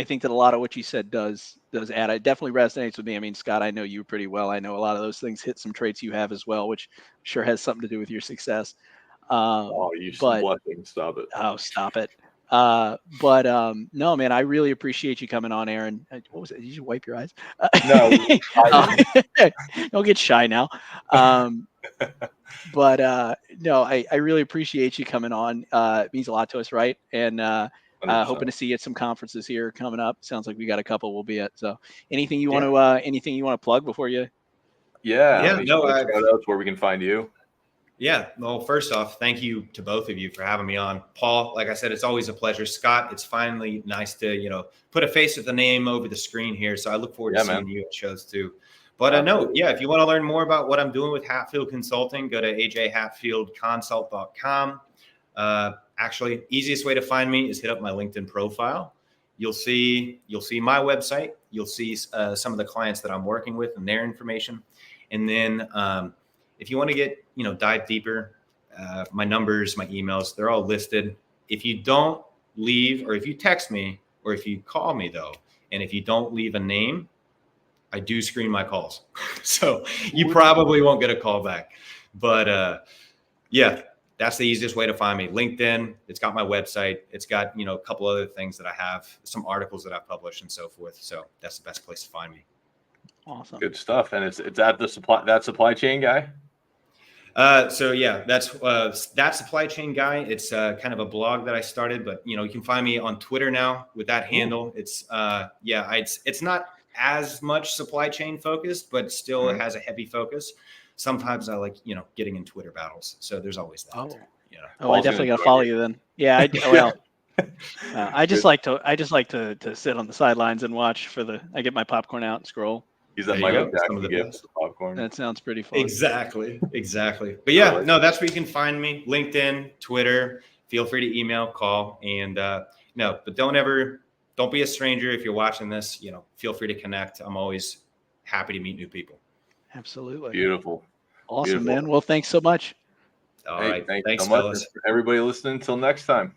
think that a lot of what you said does add. It definitely resonates with me. I mean, Scott, I know you pretty well. I know a lot of those things hit some traits you have as well, which sure has something to do with your success. You blushing. Stop it. Oh, stop it. No, man, I really appreciate you coming on, Aaron. What was it? Did you wipe your eyes? No, don't get shy now. No, I really appreciate you coming on. It means a lot to us, right? And hoping to see you at some conferences here coming up. Sounds like we got a couple we'll be at. So anything you want to plug before you? Yeah. Shout out where we can find you. Yeah. Well, first off, thank you to both of you for having me on. Paul, like I said, it's always a pleasure. Scott, it's finally nice to, put a face with a name over the screen here. So I look forward to seeing you at shows too. But if you want to learn more about what I'm doing with Hatfield Consulting, go to ajhatfieldconsult.com. Actually, easiest way to find me is hit up my LinkedIn profile. You'll see my website. You'll see some of the clients that I'm working with and their information. And then if you want to get, dive deeper, my numbers, my emails, they're all listed. If you don't leave, or if you text me, or if you call me though, and if you don't leave a name, I do screen my calls. So you probably won't get a call back. But yeah, that's the easiest way to find me. LinkedIn, it's got my website. It's got, a couple other things that I have, some articles that I've published and so forth. So that's the best place to find me. Awesome. Good stuff. And it's at the supply chain guy. So yeah, that's that supply chain guy. It's kind of a blog that I started, but you can find me on Twitter now with that handle. It's it's not as much supply chain focused, but still it has a heavy focus. Sometimes I like, getting in Twitter battles. So there's always that. I definitely got to follow you then. Yeah. I just like to sit on the sidelines and watch I get my popcorn out and scroll. He's that Michael Jackson gift, the popcorn. That sounds pretty fun. Exactly. But yeah, no, that's where you can find me. LinkedIn, Twitter. Feel free to email, call, and but don't be a stranger if you're watching this. Feel free to connect. I'm always happy to meet new people. Absolutely. Beautiful. Awesome, man. Well, thanks so much. All right. Thanks so much, fellas. For everybody listening. Until next time.